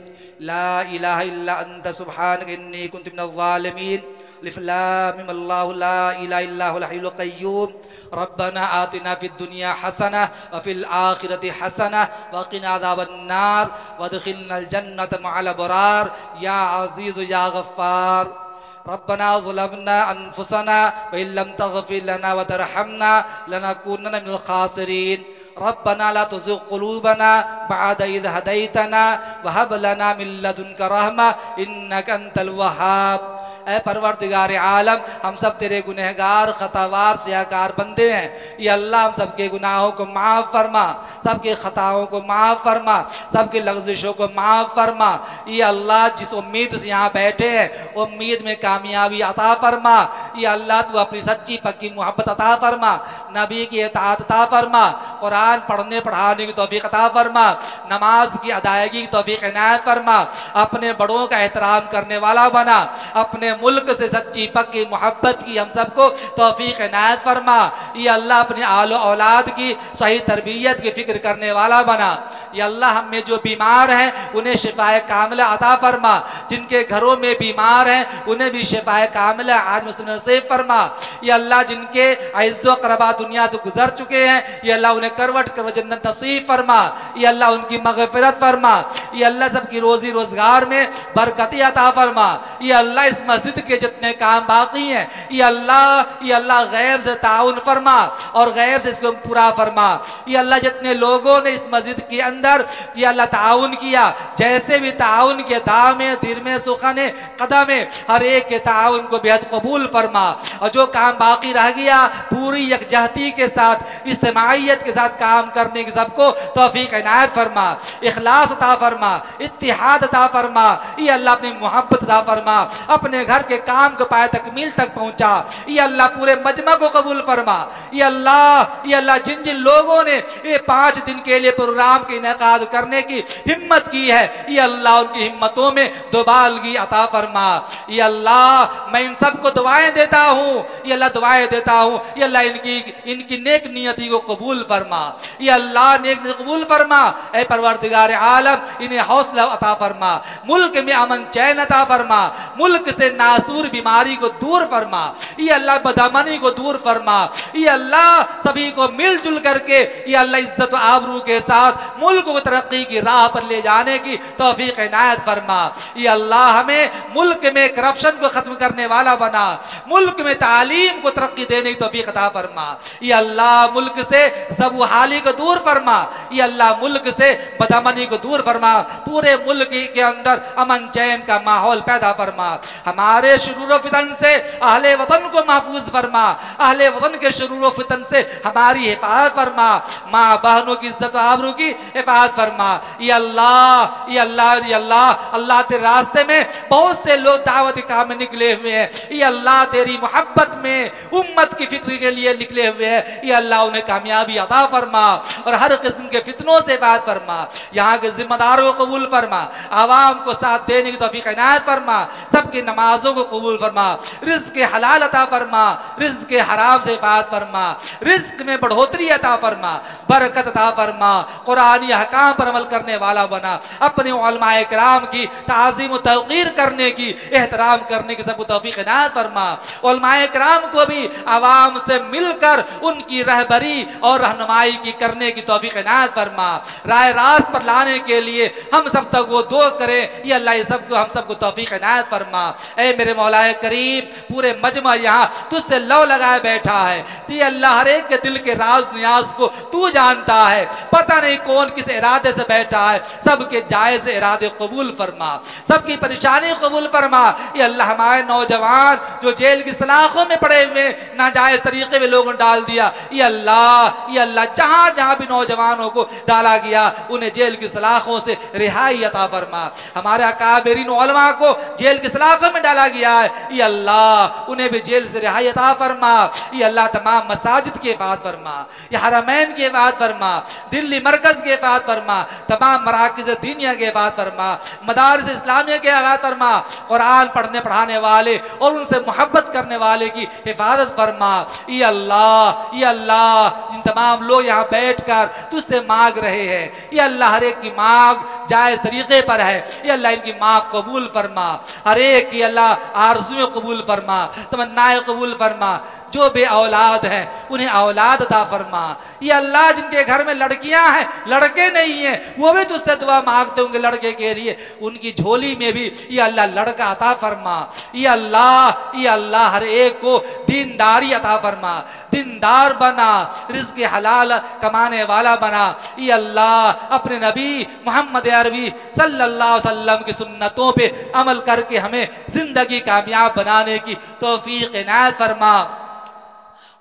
ला इलाहा इल्ला अंत सुब्हानक इन्नी कुन्तु मिनज़ ज़ालिमीन। अलिफ लाम मीम अल्लाहु ला इलाहा इल्ला हुवल हय्युल क़य्यूम। रब्बना आतिना फिद दुनिया हसना व फिल आखिरति हसना व क़िना अज़ाबन्नार वअदखिलनल जन्नत मअल अबरार या अज़ीज़ या गफ़्फ़ार। रब्बना ज़लमना अनफुसना व इल्लम तग़फिर लना व तरहमना लनकूनन्ना मिनल ख़ासिरीन। रब्बना ला तुज़िग़ क़ुलूबना बअद इज़ हदैतना व हब लना मिन लदुनका रहमा इन्नका अंतल वहाब। ऐ परवरदिगार आलम, हम सब तेरे गुनहगार खतावार सियाकार बंदे हैं। ये अल्लाह हम सबके गुनाहों को माफ फरमा, सबके खताओं को माफ फरमा, सबके लग़ज़िशों को माफ फरमा। ये अल्लाह जिस उम्मीद से यहाँ बैठे हैं उम्मीद में कामयाबी अता फरमा। ये अल्लाह तू अपनी सच्ची पक्की मोहब्बत अता फरमा, नबी की इताअत अता फरमा, कुरान पढ़ने पढ़ाने की तौफीक अता फरमा, नमाज की अदायगी की तौफीक इनायत फरमा, अपने बड़ों का एहतराम करने वाला बना, अपने मुल्क से सच्ची पक्की मोहब्बत की हम सबको तौफीक इनायत फरमा। ये अल्लाह अपने आलो औलाद की सही तरबियत की फिक्र करने वाला बना। ये अल्लाह हम में जो बीमार हैं उन्हें शिफाए कामिला अता फरमा, जिनके घरों में बीमार हैं उन्हें भी शिफाए कामिला आज मुस्लिम नसीब फरमा। ये अल्लाह जिनके इज़्ज़ो क़रबा दुनिया से गुजर चुके हैं, ये अल्लाह उन्हें करवट करवट जन्नत नसीब फरमा। ये अल्लाह उनकी मग़फ़िरत फरमा। ये अल्लाह सबकी रोजी रोजगार में बरकती अता फरमा। ये अल्लाह इस मस्जिद के जितने काम बाकी हैं ये अल्लाह गैब से ताउन फरमा और गैब से इसको पूरा फरमा। ये अल्लाह जितने लोगों ने इस मस्जिद के अंदर ये अल्लाह ताउन किया, जैसे भी ताउन के दामे दिरमे सुखने कदमे हर एक के ताउन को बेहद कबूल फरमा। और जो काम बाकी रह गया पूरी यकजहती के साथ इज्तिमाइयत के साथ काम करने की सबको तौफीक इनायत फरमा, इखलास अता फरमा, इत्तिहाद अता फरमा। ये अल्लाह अपनी मोहब्बत अता फरमा, अपने घर के काम को पाए तकमील तक पहुंचा। ये अल्लाह पूरे मजमा को कबूल फरमा। ये अल्लाह जिन जिन लोगों ने ये 5 दिन के लिए प्रोग्राम के इनेकाद करने की हिम्मत की है, ये अल्लाह उनकी हिम्मतों में दोबालगी अता फरमा। ये अल्लाह मैं इन सबको दुआएं देता हूँ, ये अल्लाह दुआएं देता हूँ, ये अल्लाह इनकी नेक नियति को कबूल फरमा। ये अल्लाह नेक नियत कबूल फरमा। ऐ परवरदिगार आलम इन्हें हौसला अता फरमा, मुल्क में अमन चैन अता फरमा, मुल्क से नासूर बीमारी को दूर फरमा। ये अल्लाह बदअमनी को दूर फरमा। ये अल्लाह सभी को मिलजुल करके ये अल्लाह इज्जत आबरू के साथ मुल्क को तरक्की की राह पर ले जाने की तौफीक इनायत फरमा। ये अल्लाह हमें मुल्क में करप्शन को खत्म करने वाला बना, मुल्क में तालीम को तरक्की देने की तौफीक अता फरमा। ये अल्लाह मुल्क से ज़बूहाली को दूर फरमा। ये अल्लाह मुल्क से बदअमनी को दूर फरमा, पूरे मुल्क के अंदर अमन चैन का माहौल पैदा फरमा। हमारे शुरूर फितन से अहले वतन को महफूज फरमा, अहले वतन के शुरूर फितन से हमारी हिफाजत फरमा। माँ बहनों की इज्जत आबरू की हिफाजत फरमा। या अल्लाह, या अल्लाह, या अल्लाह, अल्लाह तेरे रास्ते में बहुत से लोग दावत के काम में निकले हुए हैं। या अल्लाह तेरी मोहब्बत में उम्मत की फिक्र के लिए निकले हुए हैं। या अल्लाह उन्हें कामयाबी अता फरमा और हर किस्म के फितनों से बात फरमा। यहाँ के जिम्मेदारों को कबूल फरमा, आवाम को साथ देने की तौफीक इनायत फरमा, सबकी नमाजों को कबूल फरमा, रिज़्क़ के हलाल अता फरमा, रिज़्क़ के हराम से हिफाजत फरमा, रिज़्क़ में बढ़ोतरी अता फरमा, बरकत अता फरमा, कुरानी अहकाम पर अमल करने वाला बना, अपने उलमाए किराम की ताज़ीम व तौक़ीर करने की, एहतराम करने की सबको तौफीक इनायत फरमा। उलमाए किराम को भी आवाम से मिलकर उनकी रहबरी और रहनुमाई की करने की तौफीक इनायत फरमा। राह रास्त पर लाने के लिए हम सब तक वो दो करें। ये अल्लाह सबको हम सबको तौफीक इनायत फरमा। ऐ मेरे मौलाए करीम, पूरे मजमा यहाँ तुझसे लौ लगाए बैठा है। ये अल्लाह हर एक के दिल के राज नियाज को तू जानता है। पता नहीं कौन किस इरादे से बैठा है, सबके जायज इरादे कबूल फरमा, सबकी परेशानी कबूल फरमा। ये अल्लाह हमारे नौजवान जो जेल की सलाखों में पड़े हुए नाजायज तरीके में लोगों ने डाल दिया, ये अल्लाह जहां जहां भी नौजवानों को डाला गया उन्हें जेल की सलाखों से रिहाई अता फरमा। हमारे अकाबिरीन उलमा को जेल की सलाखों में डाला गया है, ये अल्लाह उन्हें भी जेल से रिहाई अता फरमा। ये अल्लाह तमाम मसाजिद की हिफाजत फरमा, ये हरमैन की हिफाजत फरमा, दिल्ली मरकज की हिफाजत फरमा, तमाम मराकिज़ दीनिया की हिफाजत फरमा, मदारिस इस्लामिया की हिफाजत फरमा, कुरान पढ़ने पढ़ाने वाले और उनसे मोहब्बत करने वाले की हिफाजत फरमा। ये अल्लाह जिन तमाम लोग यहाँ बैठकर तुझसे मांग रहे हैं, ये अल्लाह हर एक की मांग जायज तरीके पर है। ये अल्लाह इनकी मांग कबूल फरमा, हर एक की अल्लाह आरज़ुएं कबूल फरमा, तमन्नाएं कबूल फरमा। जो बे औलाद हैं उन्हें औलाद अता फरमा। ये अल्लाह जिनके घर में लड़कियां हैं, लड़के नहीं हैं, वो भी तुझसे दुआ मांगते होंगे लड़के के लिए, उनकी झोली में भी ये अल्लाह लड़का अता फरमा। ये अल्लाह हर एक को दीनदारी अता फरमा, दीनदार बना, रिज़्क़ हलाल कमाने वाला बना। ये अल्लाह अपने नबी मोहम्मद अरबी सल्लल्लाहु अलैहि वसल्लम की सुन्नतों पे अमल करके हमें जिंदगी कामयाब बनाने की तौफीक इनायत फरमा।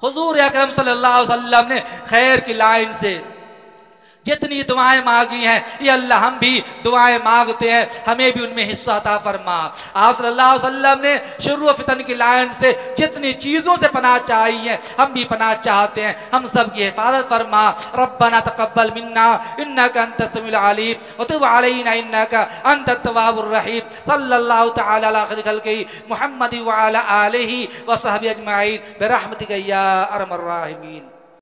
हुजूर अकरम सल्लल्लाहु अलैहि वसल्लम ने खैर की लाइन से जितनी दुआएं मांगी हैं, ये अल्लाह हम भी दुआएं मांगते हैं, हमें भी उनमें हिस्सा अता फरमा। आप सल्लल्लाहु अलैहि वसल्लम ने शुरू फितन की लाइन से जितनी चीजों से पनाह चाहिए है, हम भी पनाह चाहते हैं, हम सब की हिफाजत फरमा। रब्बना तक़ब्बल मिन्ना इन्नका अंतस समीउल अलीम व तुब अलैना इन्नका अंतत तव्वाबुर रहीम। सल्लल्लाहु तआला अला खैरि खल्क़िही मुहम्मद व अला आलिहि व सहबिहि अजमईन बिरहमतिका या अरहमर राहिमीन।